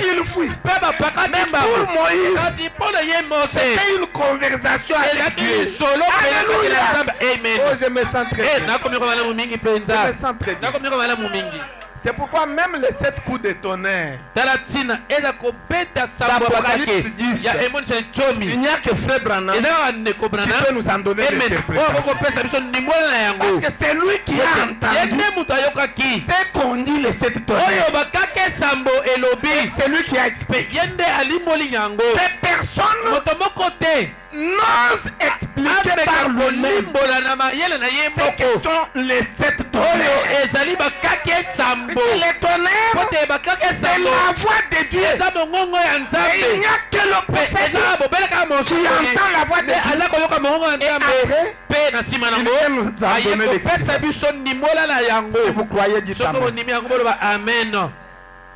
Et il fuit. mpe bapaka Mais timba pour Moïse, kasi mpo na ye mose c'était une conversation avec ezalaki Dieu. lisolo Alléluia. na nzambe amen. Oh, je me sens très bien. nakomi ko malamu mingi Je mpenza me sens très bien. nakomi ko malamu mingi. C'est pourquoi même les 7 coups de tonnerre, tala ntina eza kobeta sambo ya Apocalypse bakake 10. ya emonisa il ntomi n'y a que Frère Branham eza kaka ndeko qui brana peut nous en donner amen oyo l'interprétation. kokopesa biso ndimbola na yango Parce que c'est lui qui a ye entendu nde moto ayokaki ce qu'on dit les 7 oyo tonnerres. bakake sambo elobi C'est lui qui a expliqué. ye nde alimoli yango Ces personnes moto moko te n'osent expliquer par ameka le même kolimbola na mayele na ye ce que moko sont les 7 oyo tonnerres. ezali bakake sambo Les po tonnerres, te bakake c'est sambo la voix de Dieu. eza mongongo ya Et il nzambe n'y a que le mpe prophète eza bobelaka qui entend la voix de mosoli Dieu. aza koyoka mongongo ya nzambe après, mpe na nsima il nango vient nous en aye donner kopesa l'explication. biso ndimbola na yango Si vous croyez, dites soki amen. bondimi yango boloba amen.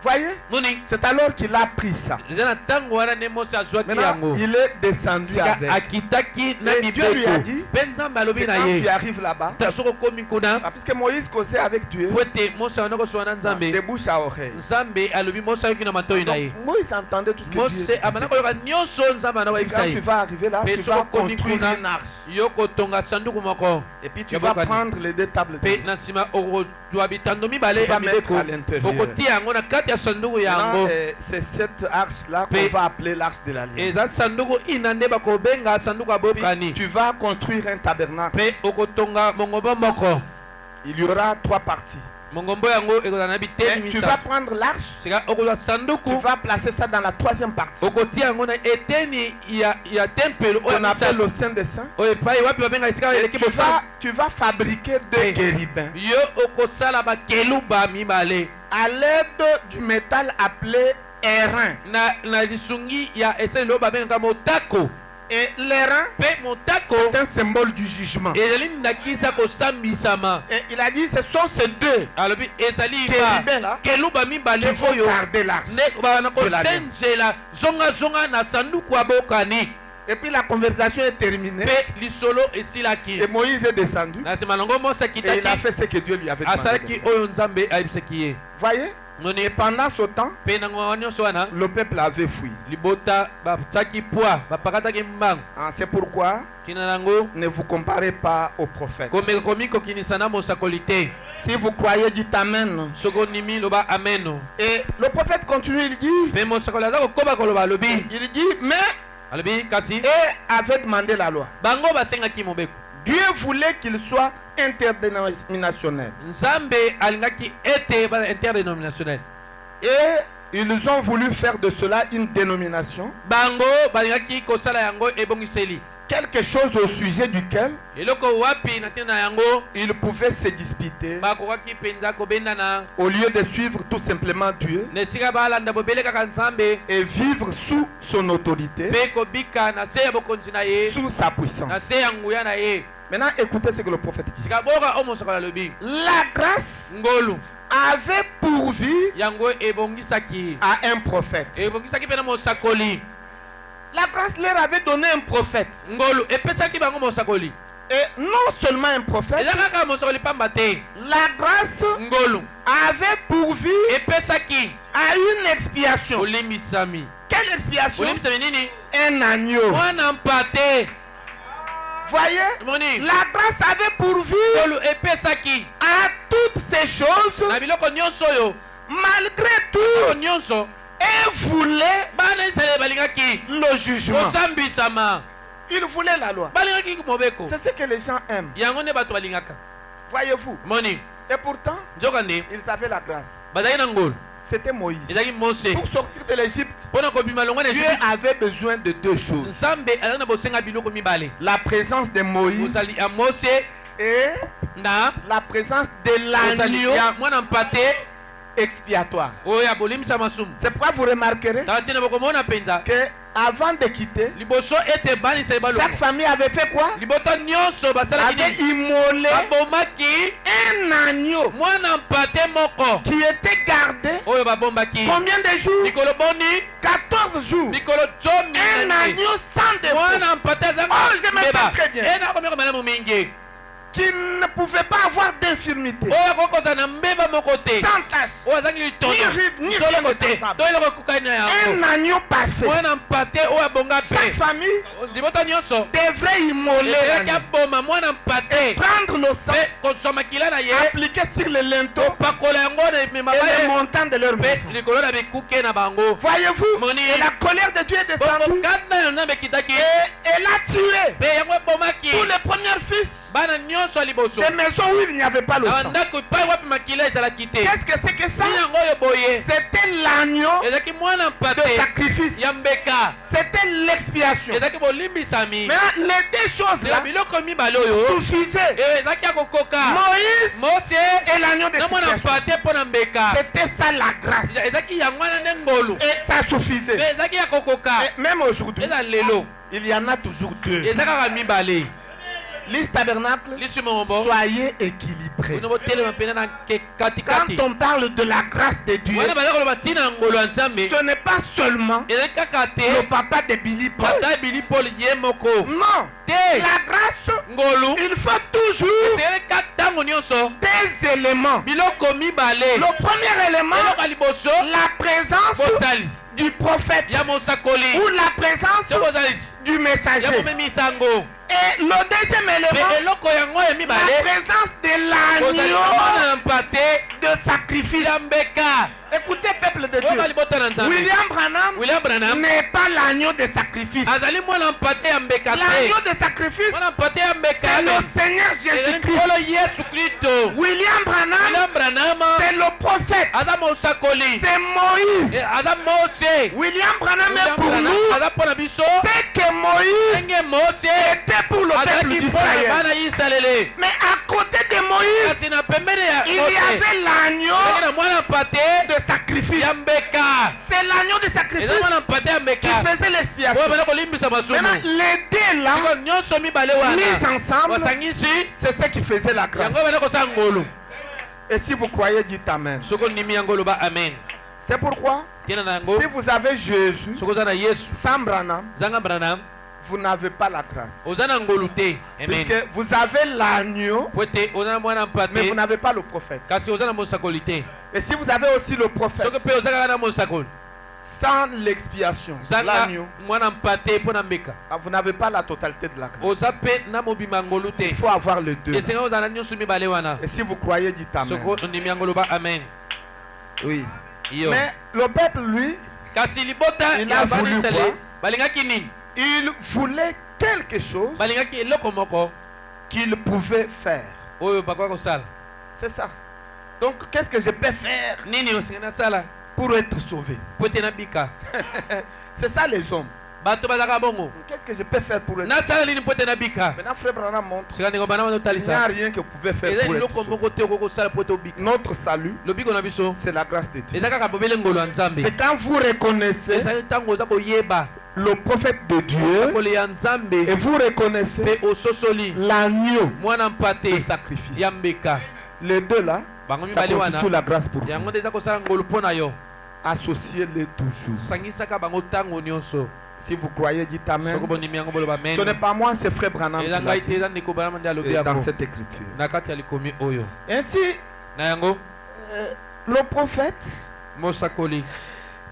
Voyez, noni c'est alors qu'il a pris ça. eza na ntango wana nde mose azwaki Maintenant, yango il est descendu sika avec. akitaki na Et Dieu lui a mibeko dit, mpe nzambe alobi que na quand tu ye arrives là-bas, soki okomi kuna puisque Moïse causait avec Dieu, po ete mose wana kosola na de nzambe bouche à oreille. nzambe alobi mose ayoki na matoi na ye Donc, Moïse entendait tout ce que Dieu mose disait. amana koyoka nyonso nzambe ana Et koyebisa quand tu ye vas arriver là, Mais tu sur vas le commis construire kuna, une arche. yo kotonga sanduku moko Et puis tu Ya vas bokani. prendre les deux tables de mpe Dieu. na nsima okozwa bitando mibale Tu vas ya mettre mibeko à l'intérieur. okotia yango na kati ya sanduku Maintenant, yango c'est cette arche-là qu'on Pe- va appeler l'arche de l'alliance. eza sanduku ina nde bakobenga sanduku ya Puis bokani tu vas construire un tabernacle. mpe okotonga mongombo moko Il y aura 3 parties. mongombo yango ekozala na biteni Et tu vas misatu prendre l'arche, sika okozwa tu sanduku vas placer ça dans la 3e partie. okotia yango na eteni ya tempelo oyo On appelle misatu le Saint des Saints. oyo epai wapi babenga esika Et eleki bosala tu vas fabriquer 2 Pe- guéribins yo okosala bakeluba mibale à l'aide du métal appelé airain. na lisungi ya esali oyo babengaka motako Et l'airain, mpe motako c'est un symbole du jugement. ezali ndakisa kosambisama Et il a dit, ce sont ces 2 alobi ezali guéribins là keluba mibale qui vont oyo garder l'arche. nde bana de l'alliance. kosenzela zongazonga na sanduku ya bokani Et puis la conversation est terminée. mpe lisolo esilaki Et Moïse est descendu. na nsima nango mose Et il a akitaki fait ce que Dieu lui avait demandé. asalaki oyo nzambe ayebisaki ye Voyez, noni et pendant ce temps, mpe nango wana nyonso wana le peuple avait fui. libota batiaki pwa bapakataki mbangu Ah, c'est pourquoi kina nango ne vous comparez pas aux prophètes. komeka komikokinisa na mosakoli te Si vous croyez, dites Amen. soki ondimi loba ameno Et le prophète continue, il dit, mpe mosakoli aza kokoba koloba alobi il dit, mais alobi kasi et avait demandé la loi. bango basengaki mobeko Dieu voulait qu'il soit interdénominationnel. nzambe alingaki ete baza interdénominationnel Et ils ont voulu faire de cela une dénomination, bango balingaki kosala yango ebongiseli quelque chose au sujet duquel eloko wapi na ntina na yango ils pouvaient se disputer bakokaki mpenza kobendana au lieu de suivre tout simplement Dieu na esika balanda bobele kaka nzambe et vivre sous son autorité, mpe kobika na se ya bokonzi na ye sous sa na puissance. se ya nguya na ye Maintenant, écoutez ce que le prophète dit. sika boka oyo mosakoli alobi La grâce ngolu avait pourvu yango ebongisaki à un prophète. ebongisaki mpe na mosakoli La grâce leur avait donné un prophète. ngolu epesaki bango mosakoli Et non seulement un prophète, eza kaka mosakoli pamba te la grâce ngolu avait pourvu epesaki à une expiation. olimbisami Quelle expiation? olimbisami nini Un agneau. mwana mpate Voyez, moni la grâce avait pourvu ngolu epesaki à toutes ces choses, na biloko nyonso oyo malgré biloko tout, nyonso et voulait bana israele balingaki le jugement. kosambisama Il voulait la loi. balingaki mobeko C'est ce que les gens aiment. yango nde bato balingaka Voyez-vous. moni Et pourtant, nzokande ils avaient la grâce. bazalaki na ngolu C'était Moïse. ezalaki mose Pour sortir de l'Égypte, mpona kobima longwa na Dieu Ejipiti, avait besoin de 2 choses. nzambe azalaki na bosenga biloko mibale La présence de Moïse kozali ya mose et na la présence de kozali l'agneau ya mwana mpate expiatoire. oyo ya bolimbisa masumu C'est pourquoi vous remarquerez kaka ntina bokomona mpenza que avant de quitter, liboso ete bani se baloko chaque famille avait fait quoi? libota nyonso basala Avait immolé babomaki un agneau mwana mpate moko qui était gardé oyo babombaki combien de jours? likolo boni 14 jours. likolo zomi Un agneau sans défaut mwana mpate azanga Oh, je me sens très bien. nakomeko malamu mingi qui ne pouvait pas avoir d'infirmité, oyo akokozala na mbeba moko te sans tache. oyo azangi litono Ni ride, ni soloko rien te de tentable. to eloko ekokani na Un yango agneau parfait. mwana mpate oyo abonga Chaque pe famille libota nyonso devrait immoler ezalaki l'agneau. aboma mwana mpate Prendre le sang, mpe kozwa makila na ye appliquer sur le linteau kopakola yango na emema et les ye montants de leur mpe maison. likolo na bikuke na bango Voyez-vous, Moni. et la colère de Dieu est descendue kati na yo nzambe ekitaki et elle a tué mpe yango ebomaki tous les premiers fils bana nyonso ya liboso des maisons où il n'y avait pas le na sang. bandako epai wapi makila ezalaki te Qu'est-ce que c'est que ça? nini yango oyo boye C'était l'agneau ezalaki mwana de mpate sacrifice. ya mbeka C'était l'expiation. ezalaki bolimbisami Maintenant, les deux choses na là biloko mibale oyo suffisaient. ezalaki ya kokoka Moïse mose et l'agneau de na mwana sacrifice. mpate mpo na mbeka C'était ça la grâce. ezalaki yango wana nde ngolu Et ça mpe suffisait. ezalaki ya kokoka Et même aujourd'hui, eza lelo il y en a toujours deux. eza kaka mibale Lise tabernacle, lisu mombo soyez équilibrés. bino botelema mpena na Quand katikati on parle de la grâce de Dieu, wana baza koloba ntina ya ngolo ya nzambe ce n'est pas seulement ezalaki kaka te le papa de Billy Paul. tata ebili paul ye moko Non, te la grâce, ngolu il faut toujours ezalaka ntango nyonso des éléments. biloko mibale Le premier élément, eloko ya liboso la présence bozali du prophète ya mosakoli ou la présence so bozali du ya messager. momemisa yango Et le deuxième mpe élément, eloko yango ya la mibale présence de bozali l'agneau mwana mpate de sacrifice. ya mbeka Écoutez, peuple de oyo Dieu, balibota na nzambe William Branham william branham n'est pas l'agneau de sacrifice. azali mwana mpate ya mbeka L'agneau te de sacrifice, mwana mpate ya mbeka c'est le Seigneur ezali Jésus-Christ. nkolo yesu kristo William Branham, william branham c'est le prophète. aza mosakoli C'est Moïse. aza mose William Branham est William pour Branham nous aza mpo na biso c'est que Moïse ndenge mose était pour le peuple azalaki mpo na d'Israël. bana ya isalaele Mais à côté de Moïse, kasi na pembeni ya il y mose avait l'agneau ezalaki na mwana mpate de sacrifice. ya mbeka C'est l'agneau de eza sacrifice mwana mpate ya qui mbeka faisait l'expiation. oyo bana kolimbisa masumu Maintenant, les deux là, siko nyonso mibale wana mis ensemble, basangisi c'est ce qui faisait la grâce. yango bana kosala ngolu Et si vous croyez, dites Amen. soko ndimi yango oloba amen C'est pourquoi, tina na yango si vous avez Jésus, soko oza na yesu sans Branham, zanga branham vous n'avez pas la grâce. oza na ngolu te amen Puisque vous avez l'agneau, po ete oza na mwana mais vous mpate n'avez pas le prophète. kasi oza na mosakoli te Et si vous avez aussi le prophète, soki mpe oza kaka na mosakoli sans l'expiation, zanga l'agneau, mwana mpate mpo na mbeka vous n'avez pas la totalité de la grâce. oza mpe na mobima ya ngolu te Il faut avoir les deux. esenga ozala na nyonso mibale wana Et si vous croyez, dites Amen. soko ondimi yango oloba amen Oui. yo Mais le peuple, lui, kasi libota Il ya a voulu bana isalaele quoi? balingaki nini il voulait quelque chose balingaki eloko moko qu'il pouvait faire. oyo bakoka kosala C'est ça. Donc, qu'est-ce que je peux faire nini osengi nasala pour être sauvé? po ete nabika C'est ça les hommes. bato bazalaka bongo Qu'est-ce que je peux faire pour être nasala nini po ete nabika Maintenant, frère Branham montre sika ndenge bana il n'y a bazotalisa rien que vous pouvez faire eza pour être eloko sauvé. moko te okoki kosala po ete obika Notre salut, lobiko na biso c'est la grâce de Dieu. eza kaka bobele ngolo ya nzambe C'est quand vous reconnaissez ezali ntango oza koyeba le prophète de Dieu sakoli ya nzambe et vous reconnaissez mpe ososoli l'agneau mwana de mpate sacrifice. ya mbeka Les deux là, bango ça mibale wana constitue la grâce pour yango vous. nde eza kosala ngolu mpo na yo Associez-les toujours. sangisaka bango ntango nyonso Si vous croyez, dites Amen. soko bondimi yango boloba amen Ce n'est pas moi, c'est frère Branham qui eza l'a ngai te dit eza ndeko banama nde alobi yango dans cette écriture. na kati ya likomi oyo Ainsi, na yango le prophète, mosakoli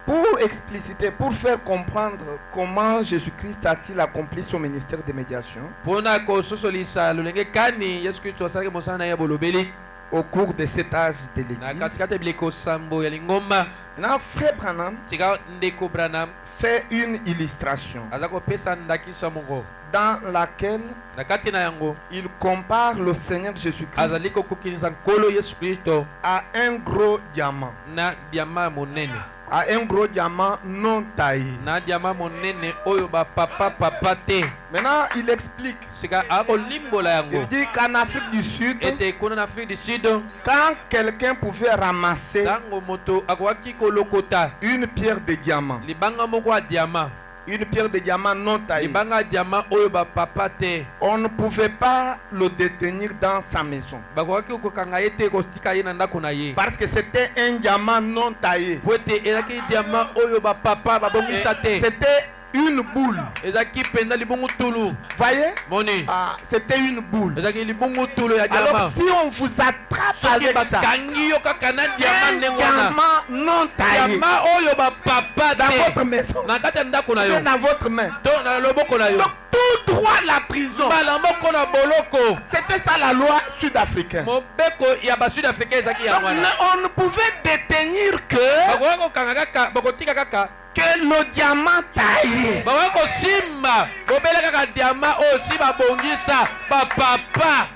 pour expliciter, pour faire comprendre comment Jésus-Christ a-t-il accompli son ministère de médiation mpona kososolisa lolenge kani yesu kristo asalaki mosala na ye ya bolobeli au cours de cet âge de na l'Église. katikati ya bileko sambo ya lingomba Maintenant, frère Branham tika ndeko branham fait une illustration aza kopesa ndakisa moko dans laquelle na kati na yango il compare le Seigneur Jésus-Christ azali kokokinisa nkolo yesu kristo à un gros diamant, na diama ya monene à un gros diamant non taillé. na diama monene oyo bapapa te Maintenant, il explique. sika akolimbola yango Il dit qu'en Afrique du Sud, ete kuna na afrique du sud quand quelqu'un pouvait ramasser ntango moto akokaki kolokota une pierre de diamant, libanga moko ya diama une pierre de diamant non taillée. libanga diamant oyo bapapa te On ne pouvait pas le détenir dans sa maison. bakoki kokanga ye te kotika ye na ndako na ye Parce que c'était un diamant non taillé. po ete ezalaki diamant oyo bapapa Et babongisa te c'était une boule. ezalaki mpenza libungu tulu Voyez? moni Ah, c'était une boule. ezalaki libungu tulu ya Alors diamant si on vous attrape soki avec ça, bakangi yo kaka na diamant un ndenge wana diamant non taillé diamant oyo bapapa dans votre te maison, na kati ya ndako na yo dans votre main. to na loboko na yo Donc tout droit la prison. mbala moko na boloko C'était ça la loi sud-africaine. mobeko ya basud africain ezalaki Donc yango wana on ne pouvait détenir que bakoki kokanga kaka bakotika kaka le diamant taillé. bakoki kosimba kobela kaka diamant oyo si babongisa bapapa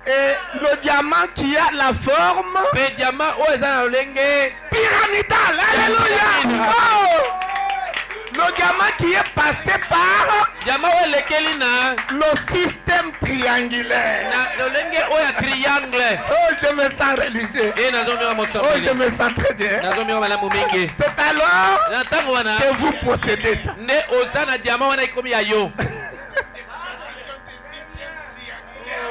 Et le diamant qui a la forme mpe diamant oyo eza na lolenge pyramidale. Alléluia. Oh! Le diamant qui est passé par diamant oyo elekeli na le système triangulaire. na lolenge oyo ya triangle Oh, je me sens religieux. e nazomika Oh, je mosopeli me sens très bien. nazomika malamu mingi C'est alors na ntango wana que vous possédez ça. nde oza na diamant wana ekomi ya yo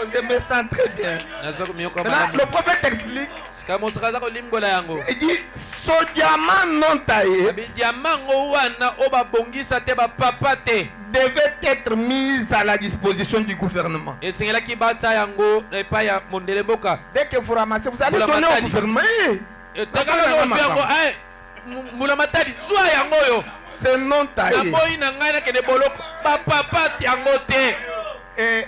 Oh, je me sens très bien. nazokomiyoko Maintenant, malamu le prophète explique. sika mosaka aza kolimbola yango Il dit, ce diamant non taillé diamant ngo wana oyo babongisa te bapapa te devait être mis à la disposition du gouvernement. esengelaki batia yango na epai ya mondele mboka Dès que vous ramassez, vous allez Moula donner au Matadi. gouvernement. tekaka lokosi yango mbula matadi zwa yango oyo C'est non taillé. naboyi na ngai nakende boloko bapapa yango te Et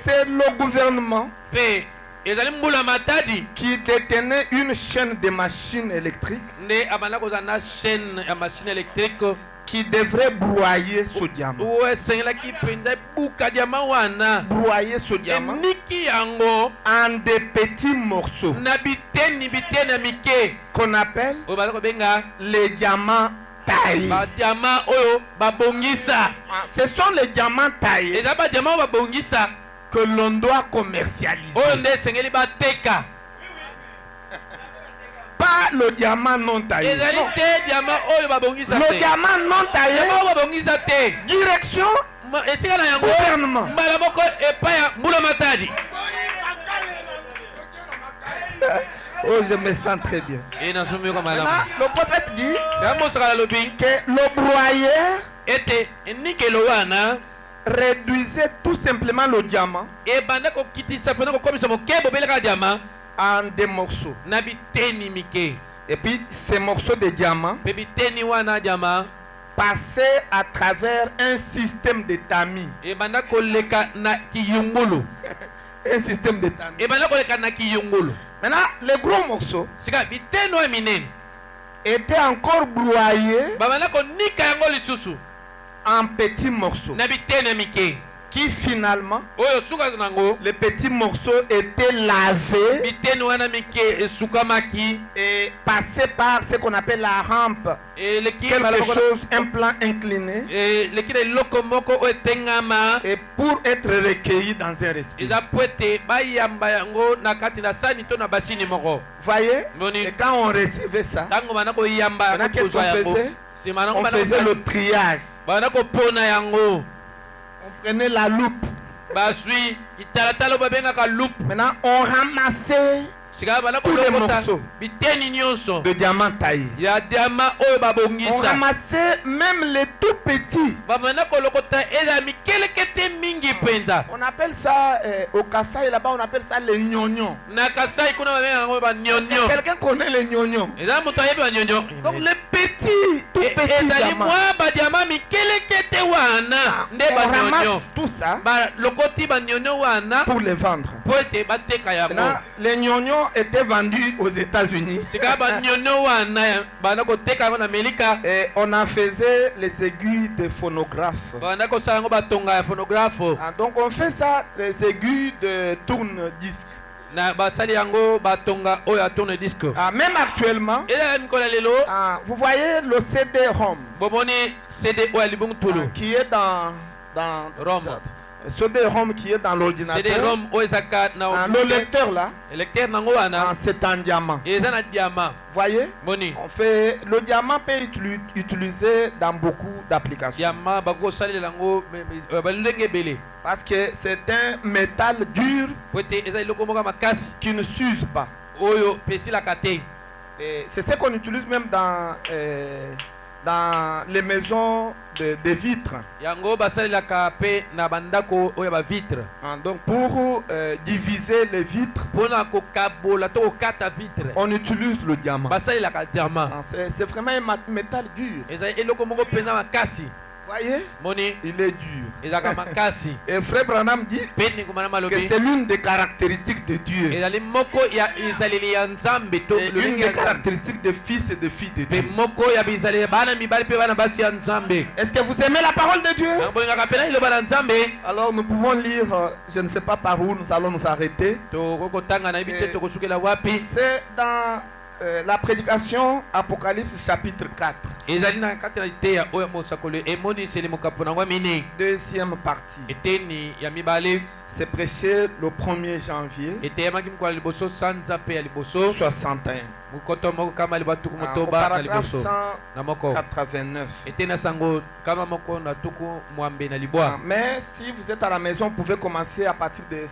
c'est le gouvernement mpe ezali mbula matadi qui détenait une chaîne de machines électriques nde abanda kozala na chaîne ya machine électrique qui devrait broyer ce diamant. oyo esengelaki mpenza ebuka diama wana Broyer ce diamant eniki yango en des petits morceaux na biteni biteni ya mike qu'on appelle oyo baza kobenga les diamants taillés. badiama oyo babongisa Ah, ce sont les diamants taillés eza badiama oyo babongisa que l'on doit commercialiser. oyo nde esengeli bateka Pas le diamant non taillé. ezali Non. te diama oyo babongisa Le te diamant non taillé, diama oyo babongisa te direction esika na yango gouvernement. mbala moko epai ya mbula matadi Oh, je me sens très bien. e nazomiyoka malamu Maintenant, le prophète dit sika mosaka nalobi que le broyeur ete enikelo wana réduisait tout simplement le diamant ebanda kokitisa mpona kokomisa mokebo obelaka diama en des morceaux. na biteni mike Et puis, ces morceaux de diamant mpe biteni wana diama passaient à travers un système de tamis. ebanda koleka na kiyungulu Un système de tamis. ebanda koleka na kiyungulu Maintenant, les gros morceaux sika biteni oyo minene étaient encore broyés babanda konika yango lisusu en petits morceaux na biteni ya mike qui finalement, oyo suka nango les petits morceaux étaient lavés biteni wana mike esukamaki et passaient par ce qu'on appelle la rampe. eleki Quelque chose, un plan incliné, eleki na eloko moko oyo etengama et pour être recueilli dans un respect. eza po ete bayamba yango na kati na sani to na basini moko Voyez? Moni. Et quand on recevait ça, ntango banda koyamba Maintenant, qu'est-ce kozwa qu'on yango faisait? nsima nango on faisait le triage. banda kopona yango On prenait la loupe. bazwi italatala oyo babengaka loupe Maintenant, on ramassait sika banda Tous les kolokota morceaux. biteni nyonso de diamants taillés. ya diama oyo On babongisa ramassait même les tout petits. babanda kolokota eza mikelekete mingi mpenza On appelle ça, au Kassai là-bas, on appelle ça les gnognons. na kasai kuna babengaka yango banyonyo Quelqu'un connaît les gnognons? eza moto ayebi banyonyo Donc les petits, tout petits ezali diamants. mwa badiama mikelekete wana nde On banyonyo ramasse tout ça balokoti banyonyo wana pour les vendre. po ete bateka yango Maintenant, les gnognons étaient vendus aux États-Unis. sika banyonyo wana banda koteka yango na amerika Et on en faisait les aiguilles de phonographe. banda kosala yango batonga ya phonographe Ah, donc on fait ça, les aiguilles de tourne-disque. na basali yango batonga oyo ya tourne disque Ah, même actuellement, eza mikolo ya lelo ah, vous voyez le CD-ROM bomoni cd oyo ya libungu tulu qui est dans Rome. CD-ROM qui est dans C'est des l'ordinateur. ROM oyo ezaka na Le lecteur là, lecteur nango wana c'est en diamant. eza na diamant. Voyez? Moni On fait le diamant peut être utilisé dans beaucoup d'applications. diamant bakosalela yango balolenge ebele Parce que c'est un métal dur po ete eza eloko moko makasi qui ne s'use pas. oyo pesilaka te. Et c'est ce qu'on utilise même dans les maisons de vitres. Yango basalelaka pe na bandako oyo ba vitre. Donc pour diviser les vitres, Pona kokabola to kokata vitre. on utilise le diamant. Basalelaka diamant. C'est vraiment un métal dur. Eza eloko moko penza makasi. Voyez? Moni Il est dur. ezaka makasi. Et Frère Branham dit Peni kumana que malobi. c'est l'une des caractéristiques de Dieu. Ezali moko ya izaleli ya Nzambe to Et lolenge une ya des Nzambe. caractéristiques des fils et des filles de Pe Dieu. moko ya bizaleli bana mibali pe bana basi ya Nzambe. Est-ce que vous aimez la parole de Dieu? Bolingaka pena iloba na Nzambe. Alors nous pouvons lire, je ne sais pas par où nous allons nous arrêter. Tokokotanga na yebi te tokosukela wapi. C'est dans la prédication Apocalypse chapitre 4, Ezali na kati na iteya oyo mosakolo emoniseli mokapo nango minei. deuxième partie. Eteni ya mibale C'est prêché le 1er janvier eteyamaki mokolo ya liboso sanza pe ya liboso 61. mokoto moko kama liba tuku Au motoba na paragraphe liboso na moko 189. eteni na sango kama moko na tuku mwambe na libwa. Mais si vous êtes à la maison, vous pouvez commencer à partir de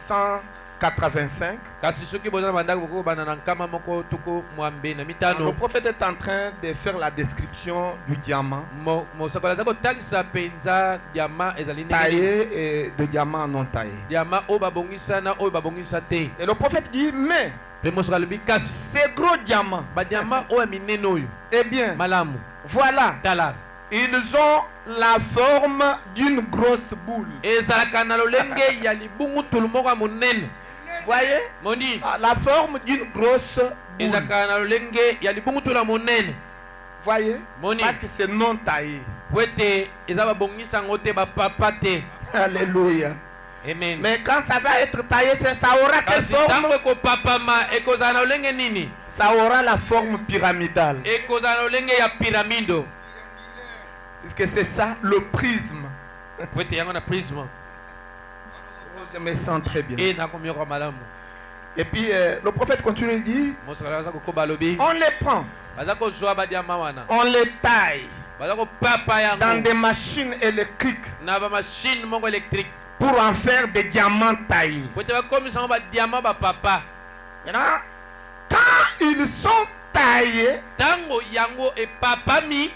185. Kasi soki boza na bandako boko bana na nkama moko tuku mwambe na Le mitano. prophète est en train de faire la description du diamant Mosakolo aza kotalisa mpenza diama ezali ndenge taillé et de diamant non taillé. diama oyo babongisa na oyo babongisa te. Et le prophète dit, mais Mpe mosakolo alobi kasi ces gros diamants, badiama oyo ya minene oyo eh bien, malamu voilà, tala ils ont la forme d'une grosse boule. ezalaka na lolenge ya libungutulu moko ya monene. Voyez? Moni La forme d'une grosse boule. ezalaka na lolenge ya libungutulu ya monene. Voyez? Moni Parce que c'est non taillé. po ete eza babongisa yango te bapapa te. Alléluia. Amen. Mais quand ça va être taillé, ça aura quelle Kasi ntango forme? ekopapama ekozala na lolenge nini? Ça aura la forme pyramidale. Ekozala na lolenge ya piramido. Puisque c'est ça le prisme. Po ete yango na prisme. Je me sens très bien. E nakomioka malamu. Et puis le prophète continue et dit, Mosakolo aza kokoba alobi on les prend, baza kozwa badiama wana on les taille baza kopapa dans yango des machines électriques na bamashine moko électrique pour en faire des diamants taillés. po ete bakomisa yango badiama bapapa. Maintenant, quand ils sont taillés, Ntango yango epapami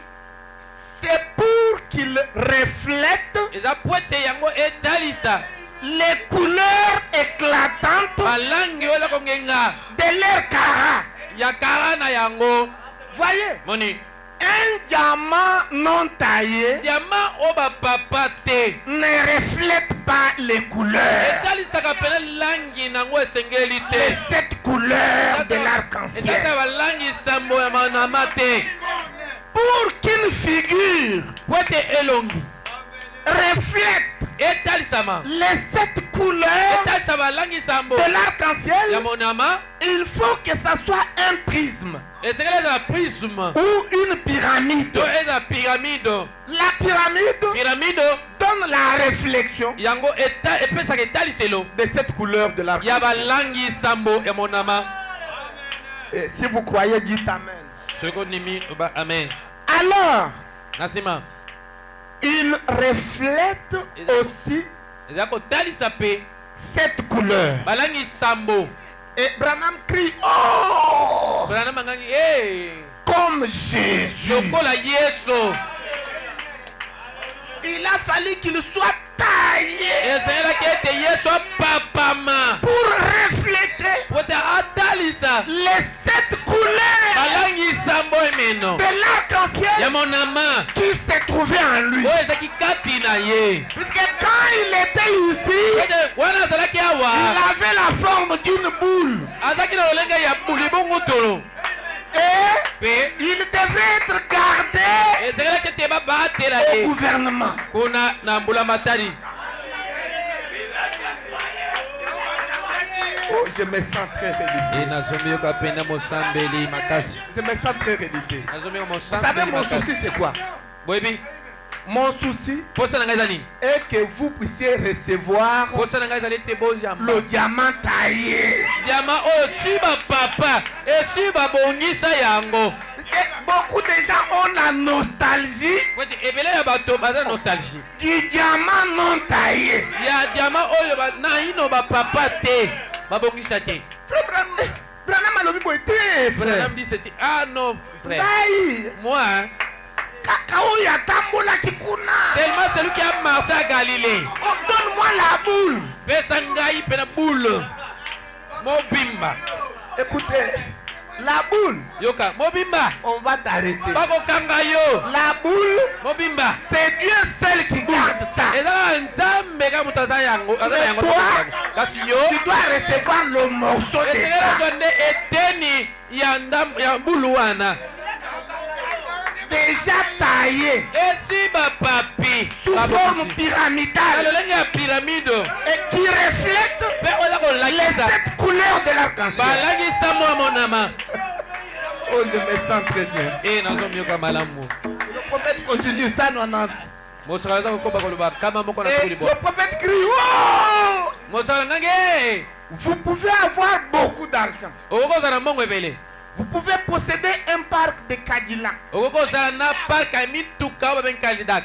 c'est pour qu'ils reflètent eza po ete yango etalisa les couleurs éclatantes balangi oyo eza kongenga de leur cara. ya kara na yango. Voyez, Moni un diamant non taillé diama oyo bapapa te ne reflète pas les couleurs, etalisaka pene langi nango esengeli te. les 7 couleurs de Etalisa l'arc-en-ciel. balangi sambo ya manama te Pour qu'une figure po ete elongi reflète etalisama les 7 couleurs etalisa balangi sambo de ya l'arc-en-ciel, monama il faut que ça soit un prisme esengeli ezala prisme ou une pyramide. to eza pyramide. La pyramide Pyramide donne la réflexion yango epesaka etaliselo de cette couleur de ya l'arc-en-ciel. balangi sambo ya monama. Et si vous croyez, dites Amen. soki ondimi oba amen. Alors, Na nsima il reflète aussi eza kotalisa mpe cette couleur. balangi sambo. Et Branham crie, oh, Branham angangi hey, comme Jésus. lokola Yesu. Il a fallu qu'il soit taillé esengelaki ete Yesu apapama pour refléter po ete atalisa les 7 couleurs balangi sambo emeno de ya l'arc-en-ciel monama qui se trouvait en lui. oyo ezalaki kati na ye. Puisque quand il était ici, ete wana azalaki il awa avait la forme d'une boule. azalaki na lolenge ya libungutulu Et mpe il devait être gardé esengelaki ete babatela au ye gouvernement. kuna na mbulamatali. Oh, je me sens très religieux. nazomi yoka pena mosambeli makasi. Je me sens très religieux. nazomi yoka Vous savez, mosambeli mon makasi. souci, c'est quoi? boyebi Mon souci posa na ngai ezali est que vous puissiez recevoir posa na ngai ezali ete bozamba le diamant taillé. diama oyo si bapapa esi babongisa yango Parce que beaucoup de gens ont la nostalgie po ete ebele ya bato baza na nostalgie du diamant non taillé. ya diama oyo naino bapapa te babongisa te. Frère Branham alobi boye te, frère. Branham dit ceci. Ah non, frère. Ngai Moi, hein, kaka oyo atambolaki kuna. seulement celui qui a marché à Galilée. Oh, donne-moi la boule. Pesa ngai pena boule. Mobimba. Écoutez, la boule, Yoka, mobimba. on va t'arrêter. Bako kanga yo. La boule, Mobimba. c'est Dieu seul qui garde ça. Eza nzambe ka mutaza yango. Aza yango. Kasi yo. Tu dois recevoir le morceau de Etekela ça. zonde eteni ya ndam ya bulu wana. Déjà taillé Esi ba papi. sous forme pyramidale Alolenge ya pyramide. et qui reflète Pe oza ko les lakisa. 7 couleurs de l'arc-en-ciel. Balangisa mwa monama. Oh, je me sens très bien. Eh nazomiyoka malamu. Le prophète continue, ça 90. Mosala aza kokoba koloba kama moko na Et tukuli le bo. prophète crie, oh, Mosala nange. vous pouvez avoir beaucoup d'argent. Okokozala mbongo ebele. Vous pouvez posséder un parc de Cadillac. Okokozala na park ya mituka oyo babengi Cadillac.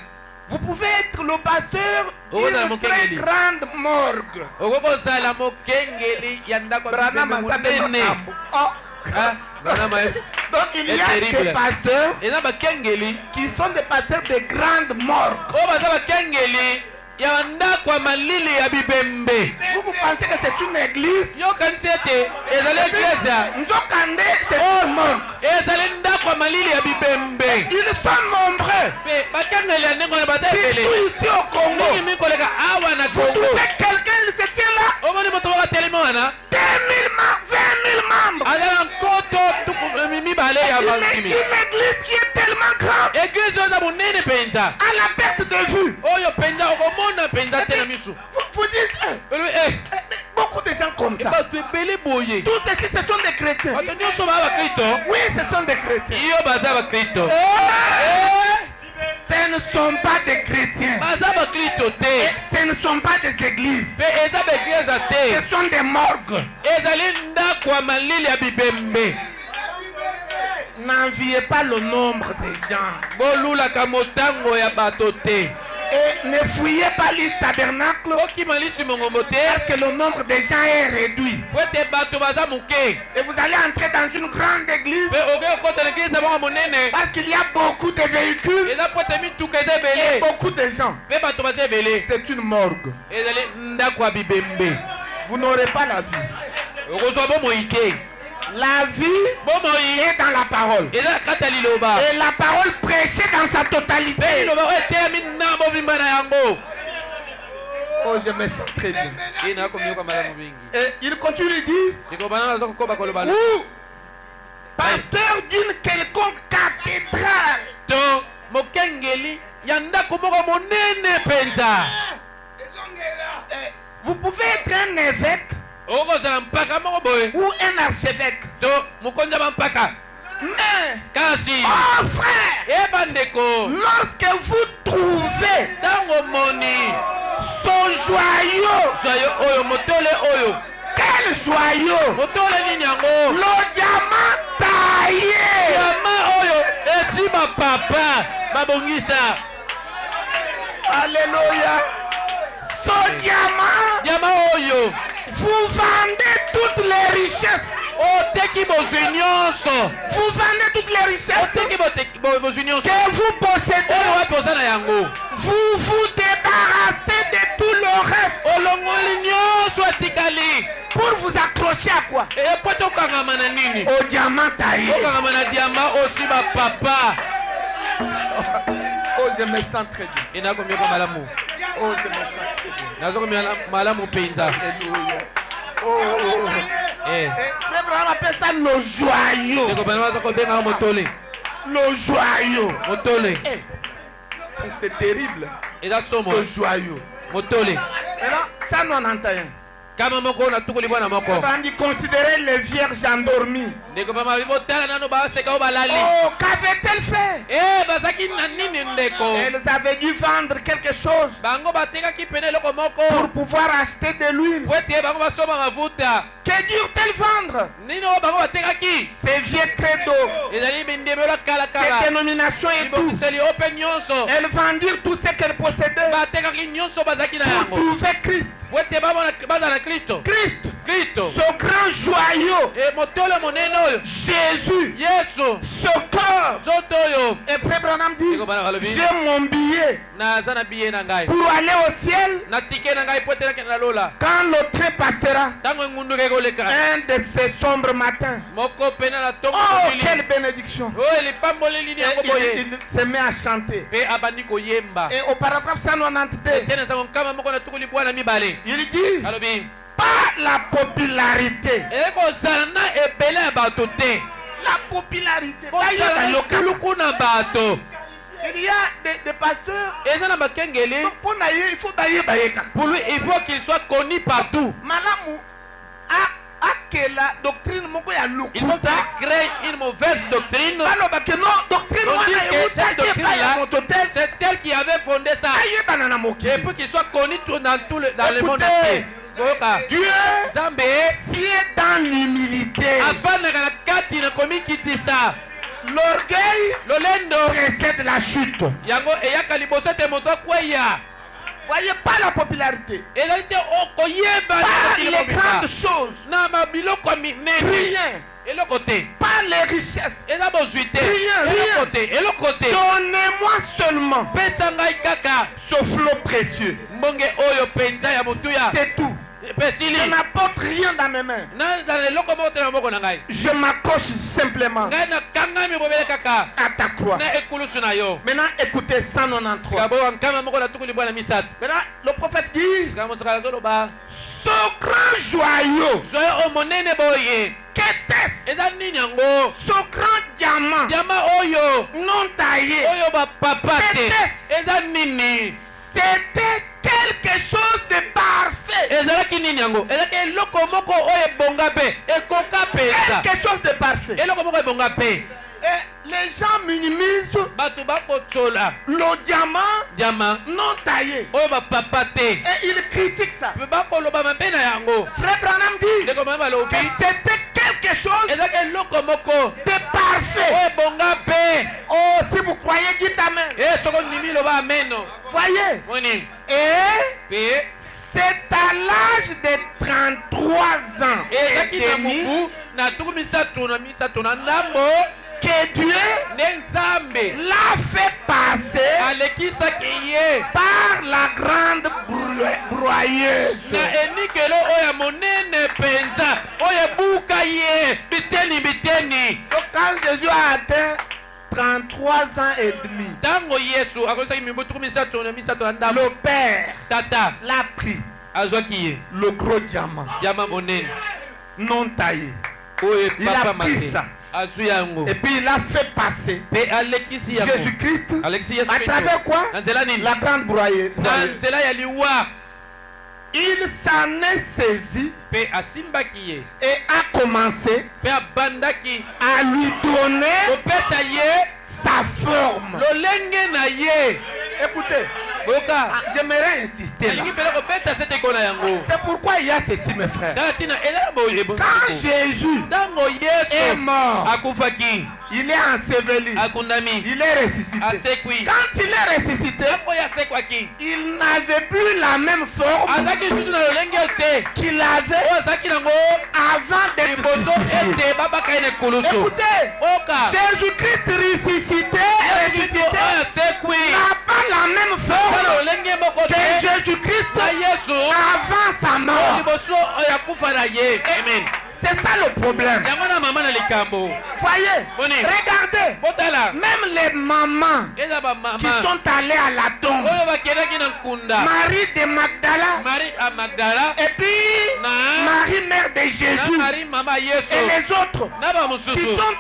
Vous pouvez être le pasteur Oh, dans d'une mon très Kengeli. grande morgue. Okokozala mokengeli ya ndako ya Branham bibembe Azabe monene. Makambo. Oh. Ah, Branham aye- Donc il y C'est a terrible. des pasteurs eza bakengeli qui sont des pasteurs de grandes morgues. oyo baza bakengeli ya ndako ya malili ya bibembe. Vous pensez que c'est une église? yokanisi ete ezali eglise ya Nzokande, c'est une morgue. ezali ndako ya malili ya bibembe. Ils sont nombreux. Mpe bakengeli ya ndenge wana baza Surtout ebele ici au Congo. mingi mingi koleka awa na Vous Congo. trouvez quelqu'un, il se tient là, omoni moto moko atelemi wana 20 000 membres, 20 000 membres. aza na nkoto mibale ya Une bakimi. église qui est tellement grande, eglize oyo eza monene mpenza à la perte de vue. oyo mpenza okomona mpenza te na miso. Vous dites, Olobi, mais beaucoup de gens comme ça. bato ebele boye Tous ceux-ci, ce sont des chrétiens. bato nyonso baa bakristo Oui, ce sont des chrétiens. iyo baza bakristo Ce ne sont pas des chrétiens. baza bakristo te Ce ne sont pas des églises. mpe eza baeglize te Ce sont des morgues. ezali ndako ya malili ya bibembe. N'enviez pas le nombre de gens. bolulaka motango ya bato te Et ne fouillez pas l'île tabernacle okima lisi mongongo te parce que le nombre de gens est réduit. po ete bato baza moke Et vous allez entrer dans une grande église mpe okoki kokota na eglize moko monene parce qu'il y a beaucoup de véhicules eza po ete mituka eza et ebele beaucoup de gens. mpe bato baza ebele C'est une morgue. ezali ndako ya bibembe. Vous n'aurez pas la vie. okozwa bomoi te La vie bomoi est dans la parole. eza kata liloba Et la parole prêchée dans sa mpe totalité. liloba oyo eteyami na bobimba na yango. Oh, je me sens très bien. ina nakomiyoka malamu mingi Et il continue, il dit, ekobana naza kokoba koloba ou pasteur d'une quelconque cathédrale. to mokengeli ya ndako moko monene mpenza. Vous pouvez être un évêque okozala mpaka moko boye ou un archevêque. to mokonzi ya mpaka Mais, kasi oh frère, ebandeko lorsque vous trouvez ntango moni son joyau, joyo oyo motole oyo quel joyau? motole nini yango Le diamant taillé. yama oyo esi bapapa babongisa. Alléluia. Ce diamant, yama oyo vous vendez toutes les richesses. oteki bozwi nyonso Vous vendez toutes les richesses oteki bozwi nyonso que vous possédez. oyo wapi oza na yango Vous vous débarrassez de tout le reste olongoli nyonso etikali pour vous accrocher à quoi? epo tokangama na nini Au diamant taillé. okangama na diama osi bapapa. Oh, je me sens très bien. enakomiyoka malamu Oh, je me sens très bien. nazokomia malamu mpenza. Alléluia. Oh, oh, oh. Eh, Et Frère Branham appelle ça le joyau. ekobana baza kobengaka motole Le joyau. motole Eh, c'est terrible. eza somo Le joyau. motole Maintenant, 191. kama moko na tukuli bwana moko On considérer les vierges endormies. ndeko mama bibotala nano baseka obalali Oh, qu'avaient-elles fait? bazaki na nini ndeko Elles avaient dû vendre quelque chose bango batekaki pene eloko moko pour pouvoir acheter de l'huile. po ete bango basomba mafuta Que durent-elles vendre? nini oyo bango batekaki Ces vieux credos, ezali mindemelo ces kalakala dénominations et tout. bibokiseli ope nyonso Elles vendirent tout ce qu'elles possédaient batekaki nyonso bazalaki na pour yango trouver Christ. po ete baza na kristo Christ, ce grand joyau, motolo monene oyo Jésus, yesu ce cœur. nzoto oyo Et Frère Branham dit, Ndeko bana balobi j'ai mon billet naza na biye na ngai pour aller au ciel na tike na ngai po ete nakende nalola quand le train passera. ntango engunduka ekoleka Un de ces sombres matins. moko pene na ntongo Oh, mokili quelle bénédiction. oyo elipamboleli nini yango Et boye il se met à chanter. mpe abandi koyemba Et au paragraphe 192, ete na sango nkama moko na tukuli bwana mibale il dit, alobi pas la popularité. ekozala na ebele ya bato te La popularité. kozala na kuluku na bato Il y a des pasteurs. eza na bakengeli Donc, pour naïe, il faut bailler, bailler. pour lui il faut qu'il soit connu partout Malamu, à quelle doctrine moko ya il faut lukuta. qu'il crée une mauvaise doctrine Alors, bah, que non, doctrine on dit wana que euta cette te doctrine pa ya là moto te. c'est elle qui avait fondé ça Aye banana et mokili. pour qu'il soit connu dans le monde Écoutez, entier koyoka Dieu nzambe sied dans l'humilité. afandaka na kati na komikitisa L'orgueil lolendo précède la chute. yango eyaka liboso ete moto akweya Voyez pas la popularité. ezali te koyeba Pas les grandes choses. na mabiloko ya minene Rien. eloko te Pas les richesses. eza bozwi te Rien. eloko te Donnez-moi seulement pesa ngai kaka ce flot précieux. mbonge oyo mpenza ya motuya C'est tout. mpe sili Je n'apporte rien dans mes mains. nazala eloko moko te na maboko na ngai Je m'accroche simplement ngai nakangami bobele kaka à ta croix. na ekulusu na yo Maintenant, écoutez 193. sika boyo nkama moko na tukuli bwana misato Maintenant, le prophète dit, sika mosaka azoloba ce grand joyau, joye oyo monene boye qu'était-ce? eza nini yango Ce grand diamant diama oyo non taillé, oyo bapapa te Qu'était-ce? eza nini c'était quelque chose de parfait. ezalaki nini yango ezalaki eloko moko oyo ebonga mpe ekoka mpenza Quelque chose de parfait. eloko moko ebonga mpe Et les gens minimisent bato bakotsola le diamant diama non taillé. oyo bapapa te Et ils critiquent ça. mpe bakoloba mabe na yango Frère Branham dit ndeko mama balobi que c'était quelque chose ezalaki eloko moko de parfait. oyo ebonga mpe Oh, si vous croyez, dites Amen. soko ndimi loba ameno Voyez. moni Et mpe c'est à l'âge de 33 ans ezalaki et na demi mobu na tuku misato na ndambo que Dieu nde nzambe l'a fait passer alekisaki ye par la grande broyeuse. na enikelo oyo ya monene mpenza oyo ebuka ye biteni Donc quand Jésus a atteint 33 ans et demi, ntango yesu akomisaki mibu tuku misato na ndambo le Père tata l'a pris, azwaki ye le gros diamant diama monene non taillé. oyo Il a epapa pris mate ça. azwi yango Et puis il a fait passer mpe alekisi yango Jésus-Christ alekisi yesu à Kristo. travers quoi? na nzela nini La grande broyeuse. na nzela ya liwa Il s'en est saisi mpe asimbaki ye et a commencé mpe abandaki à lui donner kopesa ye sa forme. lolenge na ye Écoutez, boyoka j'aimerais insister là. alingi mpele kobeta sete eko na yango C'est pourquoi il y a ceci, mes frères. tala ntina ezala boye Quand Jésus ntango est yesu mort, akufaki il est enseveli, akundami il est ressuscité. asekwi Quand il est ressuscité, ntango oyo asekwaki il n'avait plus la même forme azalaki lisusu na lolenge te qu'il avait oyo azalaki nango avant d'être liboso crucifié. ete babaka ye na ekulusu Écoutez, oka Jésus-Christ ressuscité oyo asekwi n'a pas la même aza forme na lolenge moko que te Jésus-Christ na yesu avant sa mort. liboso oyo akufa na ye amen C'est ça le problème. yango na mama na likambo Voyez, Boni. regardez, botala même les mamans eza qui bamama sont allées à la tombe, oyo bakendaki na nkunda Marie de Magdala marie a magdala et puis na Marie mère de na Jésus marie mama et yesu les autres na qui bamosusu sont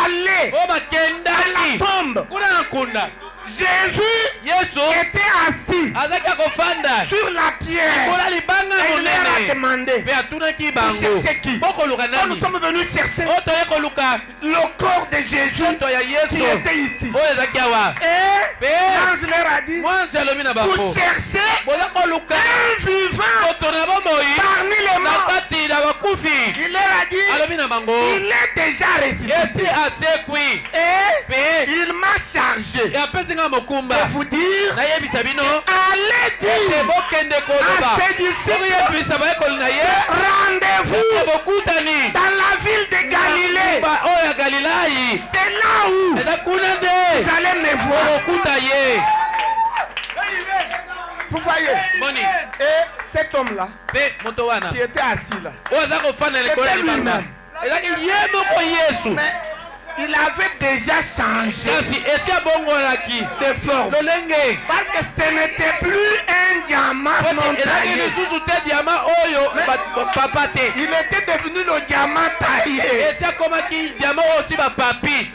allés oyo à bakendaki la tombe. kuna na nkunda Jésus yesu était assis azaki akofanda sur la pierre. kola libanga Et il leur a monene demandé, mpe atunaki vous bango cherchez qui? bokoluka Quand nous nani sommes venus chercher oyo toye koluka le corps de Jésus nzoto ya qui yesu était ici. oyo ezaki awa Et mpe l'ange leur a dit, mwasi alobi na vous bango cherchez boza koluka un vivant moto na bomoi parmi les na morts. kati na bakufi Il leur a dit, alobi na bango il est déjà esi ressuscité. asekwi Et mpe il m'a chargé apesi nga mokumba de vous dire, nayebisa bino allez ete dire bokende koloba à ses disciples, okuyebisa bayekoli na ye rendez-vous ete bokutani dans la ville de Galilée. oyo ya galilai C'est là où eza kuna nde vous allez me voir. okokuta ye Vous voyez? moni Et cet homme-là, mpe moto wana qui était assis là, oyo aza kofanda likolo ya libanda ezaki ye moko yesu mais il avait déjà changé kasi esi abongolaki de forme. lolenge Parce que ce n'était plus un diamant non ezaki taillé. lisusu te diama oyo papa te Il était devenu le diamant taillé. esi akomaki diama oyo osi bapapi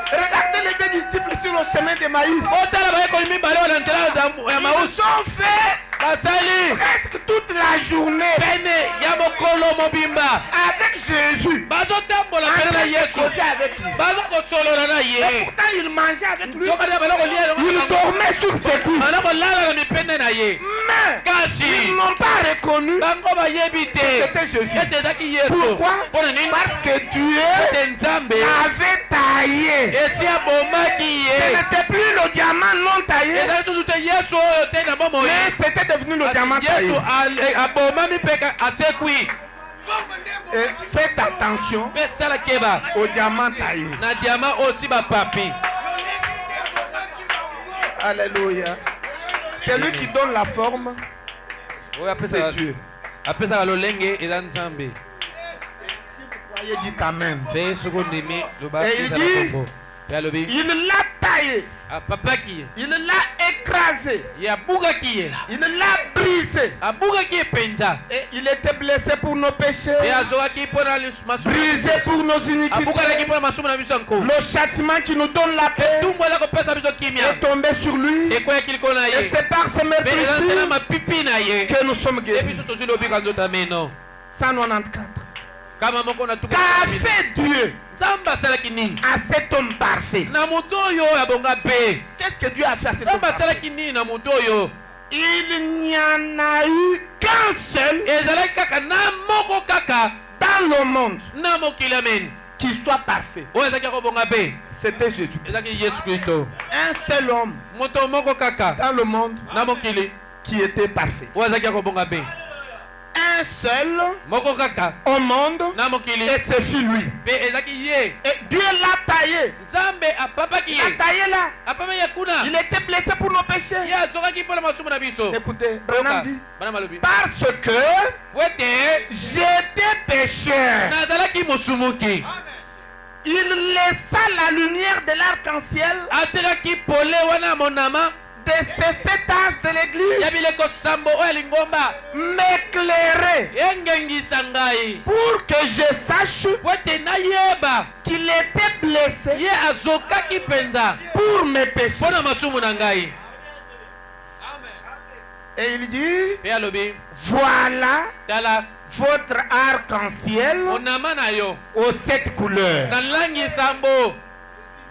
Regardez les deux disciples sur le chemin de Maïs. otala bayekoli mibale oyo na nzela ya Ils mausu ont fait basali presque toute la journée pene ya mokolo mobimba avec Jésus. bazotambola En pene na train de yesu causer avec lui. baza kosolola na Et ye pourtant, il mangeait avec lui. sokalia bana kolia Il dormait sur ses cuisses. bana kolala na mipende na ye Mais kasi ils n'ont pas reconnu bango bayebi te c'était Jésus. ete ezaki yesu Pourquoi? mpona nini Parce que Dieu ete nzambe l'avait taillé. esi abomaki Ce ye n'était plus le diamant non taillé, ezali susu te yesu oyo te na bomoi mais c'était devenu le diamant taillé. yesu abomami mpe asekwi Et faites attention mpe sala keba au diamant taillé. na diama osi bapapi Alléluia. C'est lui qui donne la forme. oyo C'est Dieu. apesaka lolenge eza nzambe Voyez, dites Amen. mpe soki ondimi loba Et il eza na dit, kombo mpe alobi Il l'a taillé. apapaki ye Il l'a écrasé. ye abukaki ye Il l'a brisé. abukaki ye mpenza Et il était blessé pour nos péchés, mpe azwaki mpona masumu brisé pour nos iniquités. abukanaki mpona masumu na biso ya nko Le châtiment qui nous donne la paix tumbu aza kopesa biso kimia est tombé sur lui. ekweyaki likolo na Et ye c'est par ces mpe eza nzela meurtrissures mapipi na ye que nous sommes ye guéris. biso tozwi lobika nzoto ameno 194. kama moko na tuku Qu'a fait Dieu nzambe asalaki nini à cet homme parfait? na moto oyo oyo abonga mpe Qu'est-ce que Dieu a fait à cet homme nzambe parfait? asalaki nini na moto oyo Il n'y en a eu qu'un seul ezalaki kaka na moko kaka dans le monde na mokili ameni qui soit parfait. oyo ezalaki akobonga mpe C'était Jésus. ezalaki yesu kristo Un seul homme moto moko kaka dans le monde na mokili qui était parfait. oyo azalaki akobonga mpe Un seul moko kaka au monde na mokili et c'est fut lui. mpe ezalaki ye Et Dieu l'a taillé. nzambe apapaki Il a ye taillé là. apamaki ye kuna Il était blessé pour nos péchés. ye azokaki mpona masumu na biso Écoutez, Branham dit, bana malobi parce que po ete j'étais pécheur. nazalaki mosumuki Il laissa la lumière de l'arc-en-ciel atekaki pole wana ya monama de ces 7 âges de ya l'église bileko sambo oyo ya lingomba m'éclairer engengisa ngai pour que je sache po ete nayeba qu'il était blessé ye azokaki mpenza pour mes péchés. mpo na masumu na ngai Et il dit, mpe alobi voilà tala votre arc-en-ciel monama na yo aux 7 couleurs. na langi sambo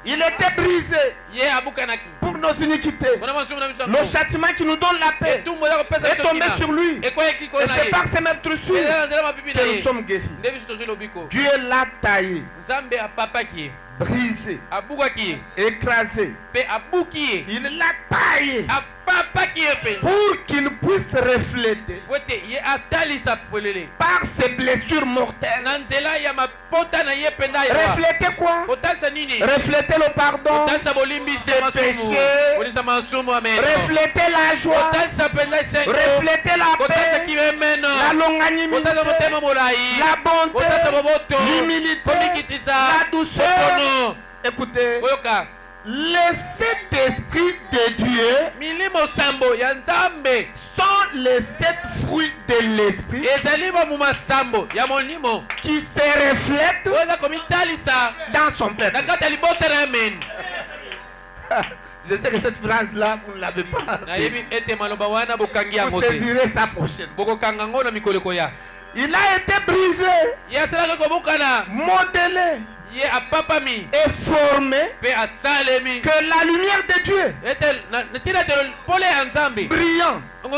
Il était brisé ye abukanaki pour nos iniquités. mpona masumu na biso ya Le nko. châtiment qui nous donne la paix etumbu eza kopesa est biso tombé kina sur lui. ekweyaki Et kolo na c'est ye par ces meurtrissures eza na nzela mapipi na que nous ye sommes guéris. nde biso tozwi lobiko Dieu l'a taillé, nzambe apapaki ye brisé, abukaki ye écrasé. mpe abuki ye Il l'a taillé apapaki ye mpenza pour qu'il puisse refléter po ete ye atalisa polele par ses blessures mortelles. na nzela ya mapota na ye mpenza ayewa Refléter quoi? kotalisa nini Refléter le pardon, kotalisa bolimbisi ya des masumu péchés. kolisa masumu ameno refléter la joie, kotalisa mpenza esengo refléter la kotalisa paix, kimemeno la longanimité, kotalisa motema molai la bonté, kotalisa boboto l'humilité, komikitisa la douceur. bokono Écoutez, koyoka les 7 esprits de Dieu milimo sambo ya nzambe sont les 7 fruits de l'esprit ezali bamuma sambo ya monimo qui se reflètent oyo eza komitalisa dans son na peuple. kati ya libota na ameni Je sais que cette phrase-là, vous ne l'avez pas. Vous saisirez ça prochainement. Il a été brisé, modelé et formé que la lumière de Dieu, brillant au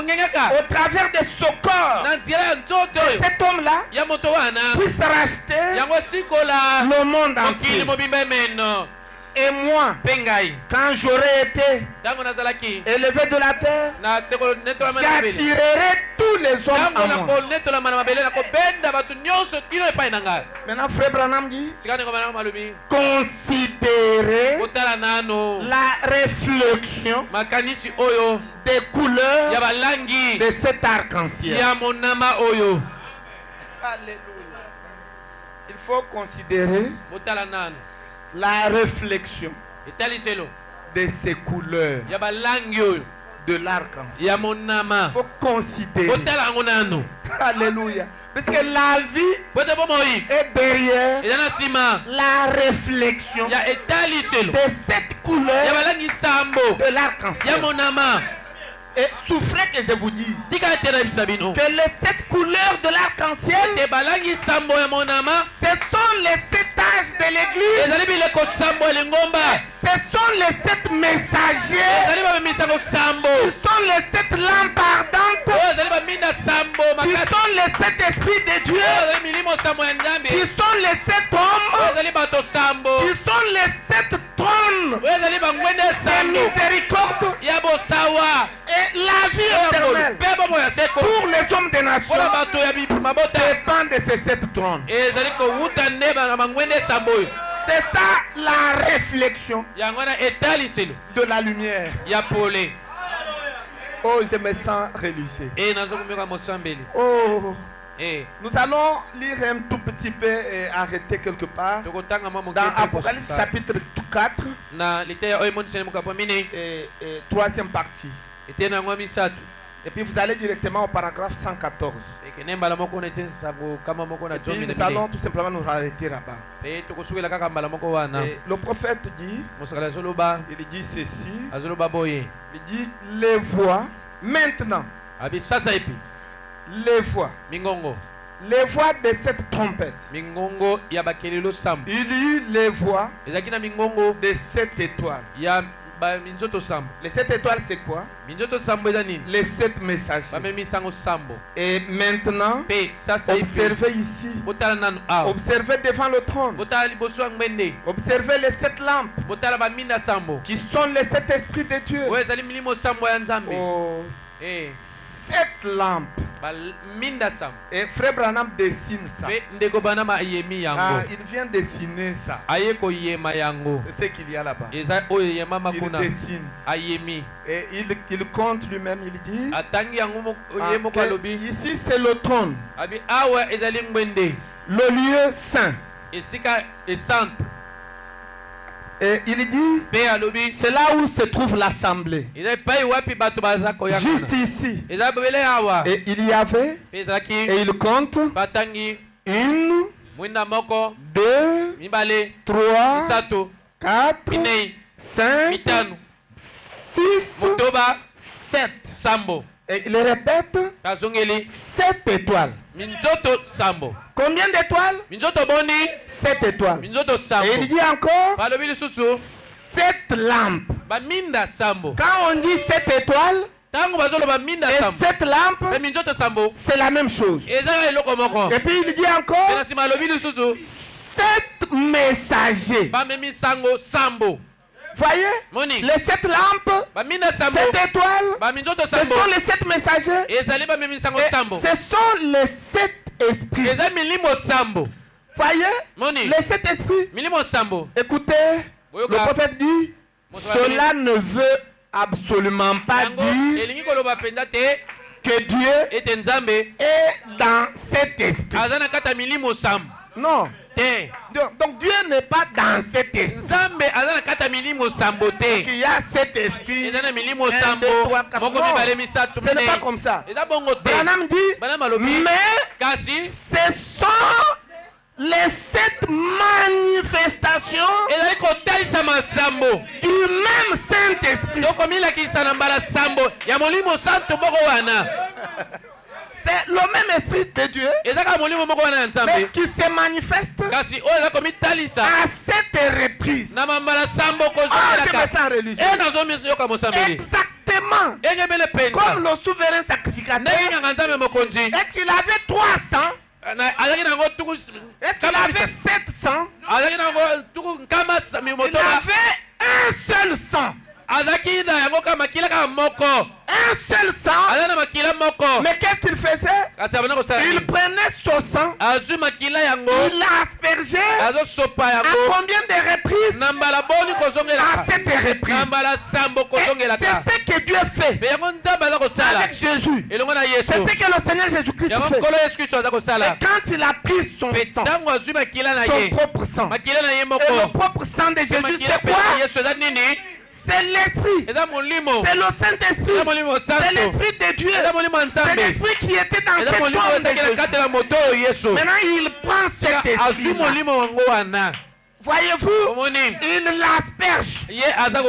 travers de ce corps, cet homme-là puisse racheter le monde entier. Et moi, quand j'aurai été élevé de la terre, j'attirerai tous les hommes à moi. Maintenant, Frère Branham dit, considérez la réflexion des couleurs de cet arc-en-ciel. Alléluia. Il faut considérer la réflexion de ces couleurs de l'arc-en-ciel. Il faut considérer. Alléluia. Parce que la vie est derrière la réflexion de cette couleur de l'arc-en-ciel. Et souffrez que je vous dise que les 7 couleurs de l'arc-en-ciel, ce sont les 7 âges de l'église. Ce sont les 7 messagers. Ce sont les 7 lampes ardentes. Qui sont les 7 esprits de Dieu. Qui sont les 7 hommes. Qui sont les 7 trônes de miséricorde. Et la vie éternelle pour les hommes des nations dépend de ces 7 trônes. C'est ça la réflexion de la lumière. Oh, je me sens religieux. Oh. Nous allons lire un tout petit peu et arrêter quelque part dans Apocalypse chapitre 4 et 3e partie. Et puis vous allez directement au paragraphe 114. Et puis nous allons tout simplement nous arrêter là-bas. Et le prophète dit, il dit ceci, il dit les voix maintenant. Les voix de cette trompette. Il y eut les voix de 7 étoiles. Les 7 étoiles, c'est quoi? Les 7 messagers. Et maintenant, observez ici. Observez devant le trône. Observez les 7 lampes qui sont les 7 esprits de Dieu. Oh, 7 lampes. Et Frère Branham dessine ça. Il vient dessiner ça. C'est ce qu'il y a là-bas. Il dessine. Et il compte lui-même, il dit ici c'est le trône. Le lieu saint. Et il dit, c'est là où se trouve l'assemblée. Juste ici. Et il y avait, et il compte, 1, 2, 3, 4, 5, 6, 7. Et il répète, 7 étoiles. Combien d'étoiles? 7 étoiles. Et il dit encore 7 lampes. Quand on dit 7 étoiles et 7 lampes, c'est la même chose. Et puis il dit encore 7 messagers. Voyez, les 7 lampes, 7 étoiles, ce sont les 7 messagers. Et ce sont les 7 esprits. Voyez, les 7 esprits. Écoutez, le prophète dit, cela ne veut absolument pas dire que Dieu est dans cet esprit. Non. Donc Dieu n'est pas dans cet esprit. Il y a cet esprit. 1, 2, 3, 4. Non, ce n'est pas comme ça. Branham dit, mais ce sont les 7 manifestations ezali kotalisa masambo du même Saint-Esprit. tokomilakisa na mbala sambo ya molimo santo moko wana C'est le même Esprit de Dieu ezaka molimo moko wana ya mais nzambe qui se manifeste kasi oyo eza komitalisa à 7 reprises. na mambala sambo Ah, je me kozelaka sens religieux. nazomiyoka mosambeli Exactement. engemele Comme mpenza le souverain sacrificateur. ndenge nganga nzambe mokonzi Est-ce qu'il avait 300? azalaki nango tuku Est-ce qu'il avait 700? azalaki nango tuku nkama Il motoba avait un seul sang. azalaki na yango kaka makila kaka moko Un seul sang. aza na makila moko Mais qu'est-ce qu'il faisait? kasi abanda kosala Il nini prenait son sang. azwi makila yango Il l'a aspergé. azosopa À yango combien de reprises? na mbala boni À kozongelaka 7 na reprises. mbala sambo Et kozongelaka c'est ce que Dieu fait me yango nzambe aza kosala avec Jésus. elongo na C'est yesu ce que le Seigneur Jésus-Christ yango fait. nkolo yesu kristo aza Et kosala quand il a pris son mpe sang, ntango azwi makila na son ye propre sang, makila na ye et le moko propre sang de Jésus, makila c'est mpe quoi? na yesu eza nini C'est l'Esprit. eza molimo C'est le Saint-Esprit. eza molimo C'est santo l'Esprit de Dieu. eza molimo ya C'est nzambe l'Esprit qui était dans eza cet molimo oyo homme de ezalaki na Jésus. kati na moto oyo yesu Maintenant, il prend cet azwi esprit. molimo wango wana Voyez-vous, omoni il l'asperge. ye aza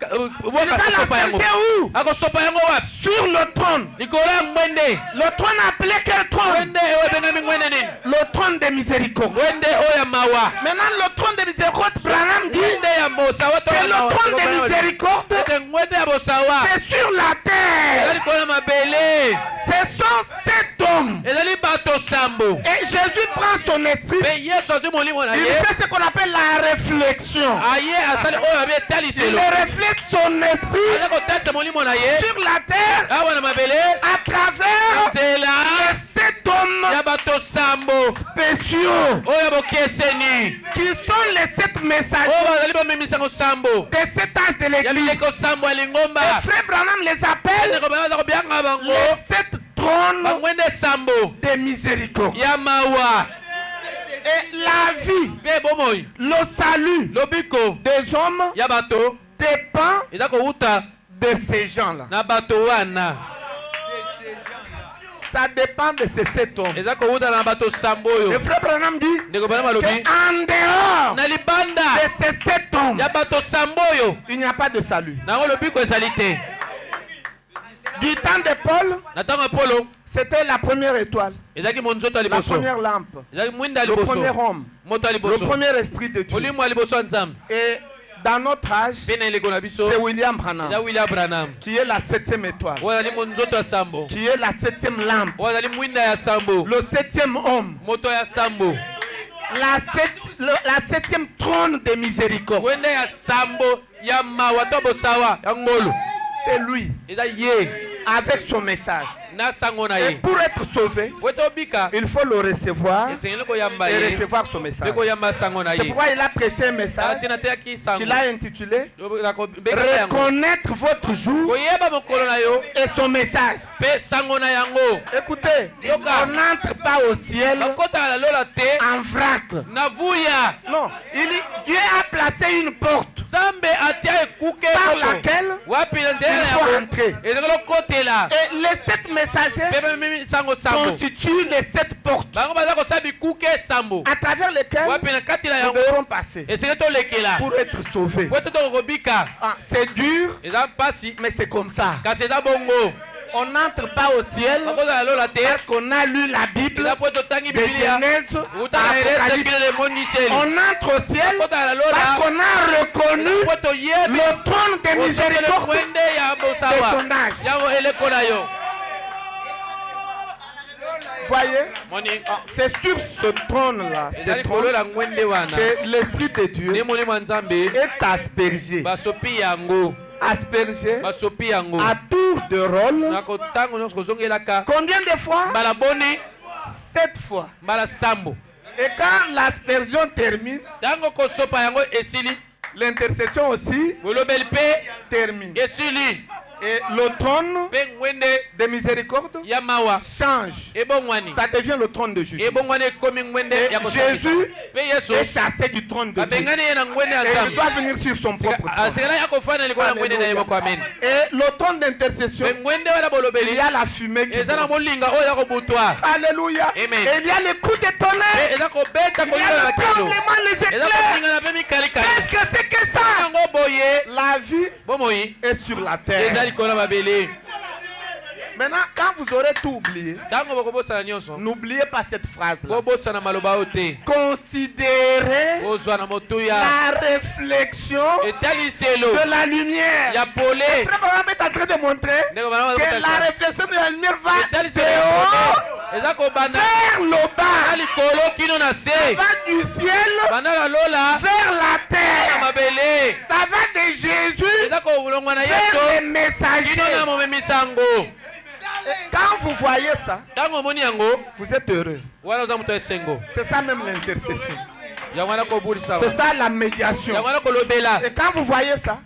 Il va l'asperger où? akosopa yango wapi Sur le trône. likolo ya ngwende Le trône appelé quel trône? ngwende oyo ebengami ngwende nini Le trône de miséricorde. ngwende oyo ya mawa Maintenant, le trône de miséricorde, Branham dit, ngwende ya bosawa to que ya le mawa trône de miséricorde, ete ngwende ya bosawa c'est sur la eza terre. likolo ya mabele Ce sont 7 hommes. ezali bato sambo Et Jésus prend son esprit. mpe yesu azwi molimo na Il ye fait ce qu'on appelle la réflexion. aye asali oyo abi Il etaliselo reflète son esprit aza kotalisa molimo na ye sur la terre awa na mabele à travers nzela les 7 hommes ya bato sambo spéciaux oyo bokeseni qui sont les 7 oyo messagers bazali bamemisango sambo de cet âge de ya l'église. bileko sambo ya lingomba Et Frère Branham les appelle ndeko bana baza kobianga bango les 7 trônes bangwende sambo de miséricorde. ya mawa Et la vie, mpe bomoi le salut lobiko des hommes ya bato dépend eza kowuta de ces gens-là. na bato wana Ça dépend de ces 7 hommes. eza kowuta na bato sambo oyo Et Frère Branham dit ndeko bana balobi qu'en dehors na libanda de ces 7 hommes, ya bato sambo oyo il n'y a pas de salut. nango lobiko ezali te Du temps de Paul, na ntango ya polo c'était la première étoile, ezalaki monzoto ya la liboso première lampe, ezalaki mwinda ya le liboso premier homme, moto ya le liboso premier esprit de Dieu. molimo ya liboso ya nzambe Et dans notre âge, mpe na eleko na biso c'est William eza Branham william branham qui est la 7e étoile, oyo azali monzoto ya sambo qui est la 7e lampe, oyo azali mwinda ya sambo le 7e homme, moto ya sambo la 7e trône de miséricorde. ngwende ya sambo ya mawa to bosawa ya ngolu C'est lui, eza ye avec son message. na sango na Et ye pour être sauvé, po ete obika il faut le recevoir esengeli koyamba et ye recevoir son message. mpe koyamba sango na C'est ye pourquoi il a prêché un message ntina teyaki sango qu'il a intitulé nakobengaka yango Reconnaître votre jour koyeba mokolo na yo et son message. mpe sango na yango Écoutez, Yoka. on n'entre pas au ciel bakotaka na lola te en vrac. na vuya Non, Dieu a placé une porte nzambe atia ekuke par moko. laquelle wapi na nzela il na faut yango entrer. ezalaki lokotela Et les 7 messagers mpe bamemi sango sambo constituent les 7 portes bango baza kosala bikuke sambo à travers lesquelles wapi na kati na nous yango devrons passer esengeli tolekela pour être sauvés. po ete tokokobika Ah, c'est dur, eza mpasi mais c'est comme ça. kasi eza bongo On n'entre pas au ciel bakozala lola te parce qu'on a lu la Bible eza po ete otangi de bibilia Genèse utala à erese Apocalypse. bino lemoniseli On entre au ciel bakozala lola parce qu'on a reconnu po ete oyebi le trône de osengeli miséricorde mwende ya de bosawa son âge. yango eleko na yo Voyez, moni c'est sur ce trône-là, eza ce likolo trône, na ngwende wana que l'Esprit de Dieu nde molimo ya nzambe est aspergé. basopi yango Aspergé basopi yango à tour de rôle. na kotango nyonso kozongelaka Combien de fois? mbala boni 7 fois. mbala sambo Et quand l'aspersion termine, ntango kosopa yango esili l'intercession aussi bolobeli mpe termine. esili Et le trône mpe ngwende de miséricorde ya mawa change. ebongwani Ça devient le trône de Jésus. ebongwani ekomi ngwende Et ya kosambisa Jésus mpe yesu est chassé du trône de Dieu. babengani ye na ngwende ya Et il nzambe doit venir sur son propre trône. asekala ya kofanda likolo ya ngwende na ye moko amen Et le trône d'intercession, mpe ngwende wana il bolobeli y a la fumée qui eza na monte. molinga oyo ya kobutwa Alléluia. Amen. Et il y a les coups de tonnerre. eza kobeta Il y kolinga a na le kilo tremblement, les eza éclairs. kolingana mpe mikalikali Qu'est-ce que c'est que ça? yango boye La vie bomoi est sur la eza terre. likolo ya mabele Maintenant, quand vous aurez tout oublié, ntango bokobosana nyonso n'oubliez pas cette phrase-là. bobosana maloba oyo te Considérez kozwa na motuya la réflexion etaliselo de la lumière. ya pole Frère Abraham est en train de montrer ndenge bana que la réflexion de la lumière va etaliselo de ya haut pole eza kobanda vers le na bas, likolo kino na se va du ciel banda na lola vers la na terre. mabele Ça va de Jésus eza kolongwa na vers yesu les kino messagers. na momemisango Quand vous voyez ça, ntango omoni yango vous êtes heureux. wana oza moto ya esengo C'est ça même l'intercession. yango wana kobulisa C'est ça la médiation. yango wana kolobela Et quand vous voyez ça,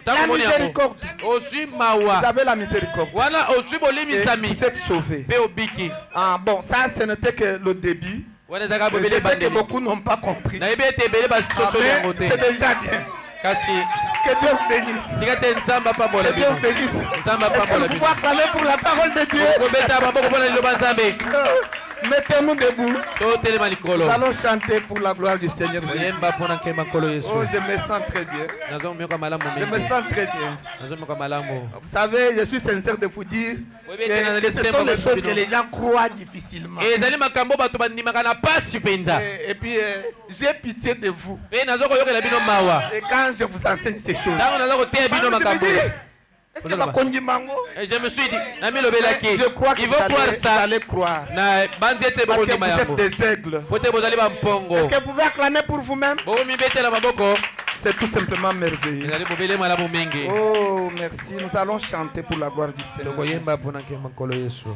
ntango la omoni yango miséricorde, ozwi vous mawa avez la miséricorde. wana ozwi Et bolimisami vous êtes sauvés. mpe obiki Ah, bon, ça ce n'était que le début. wana ezaka Je bobele sais que ebandeli beaucoup n'ont pas compris. nayebi ete ebele Ah, basosoli mais yango te c'est déjà bien. kasi Que Dieu vous bénisse. tika te nzambe apambola Que Dieu bino vous bénisse. nzambe Est-ce que apambola vous bino pouvez acclamer pour la parole de Dieu? kobeta maboko mpona liloba nzambe Mettez-nous debout. totelema likolo Nous allons chanter pour la gloire du Seigneur Jésus. oyemba mpona nkemba nkolo yesu Oh, je me sens très bien. nazomoyoka malamu Je me mingi sens très bien. nazomoyoka malamu Vous savez, je suis sincère de vous dire que ce sont des choses que les gens croient difficilement. ezali makambo bato bandimaka na pasi mpenza Et puis, j'ai pitié de vous. mpe naza koyokela bino mawa Et quand je vous enseigne ces choses, ntango naza koteya bino je me makambo dis, est-ce que Bakonji Mango? Et je me suis dit namilobelaki Je crois que il vous faut croire allez, vous ça allez croire. na banzi ete Parce que bokondima vous yango êtes des aigles. po te bozali bampongo Est-ce que vous pouvez acclamer pour vous-même? bokomibetela maboko C'est tout simplement merveilleux. ezali bobele malamu mingi Oh, merci. Nous allons chanter pour la gloire du Seigneur. tokoyemba mpona nkemba nkolo yesu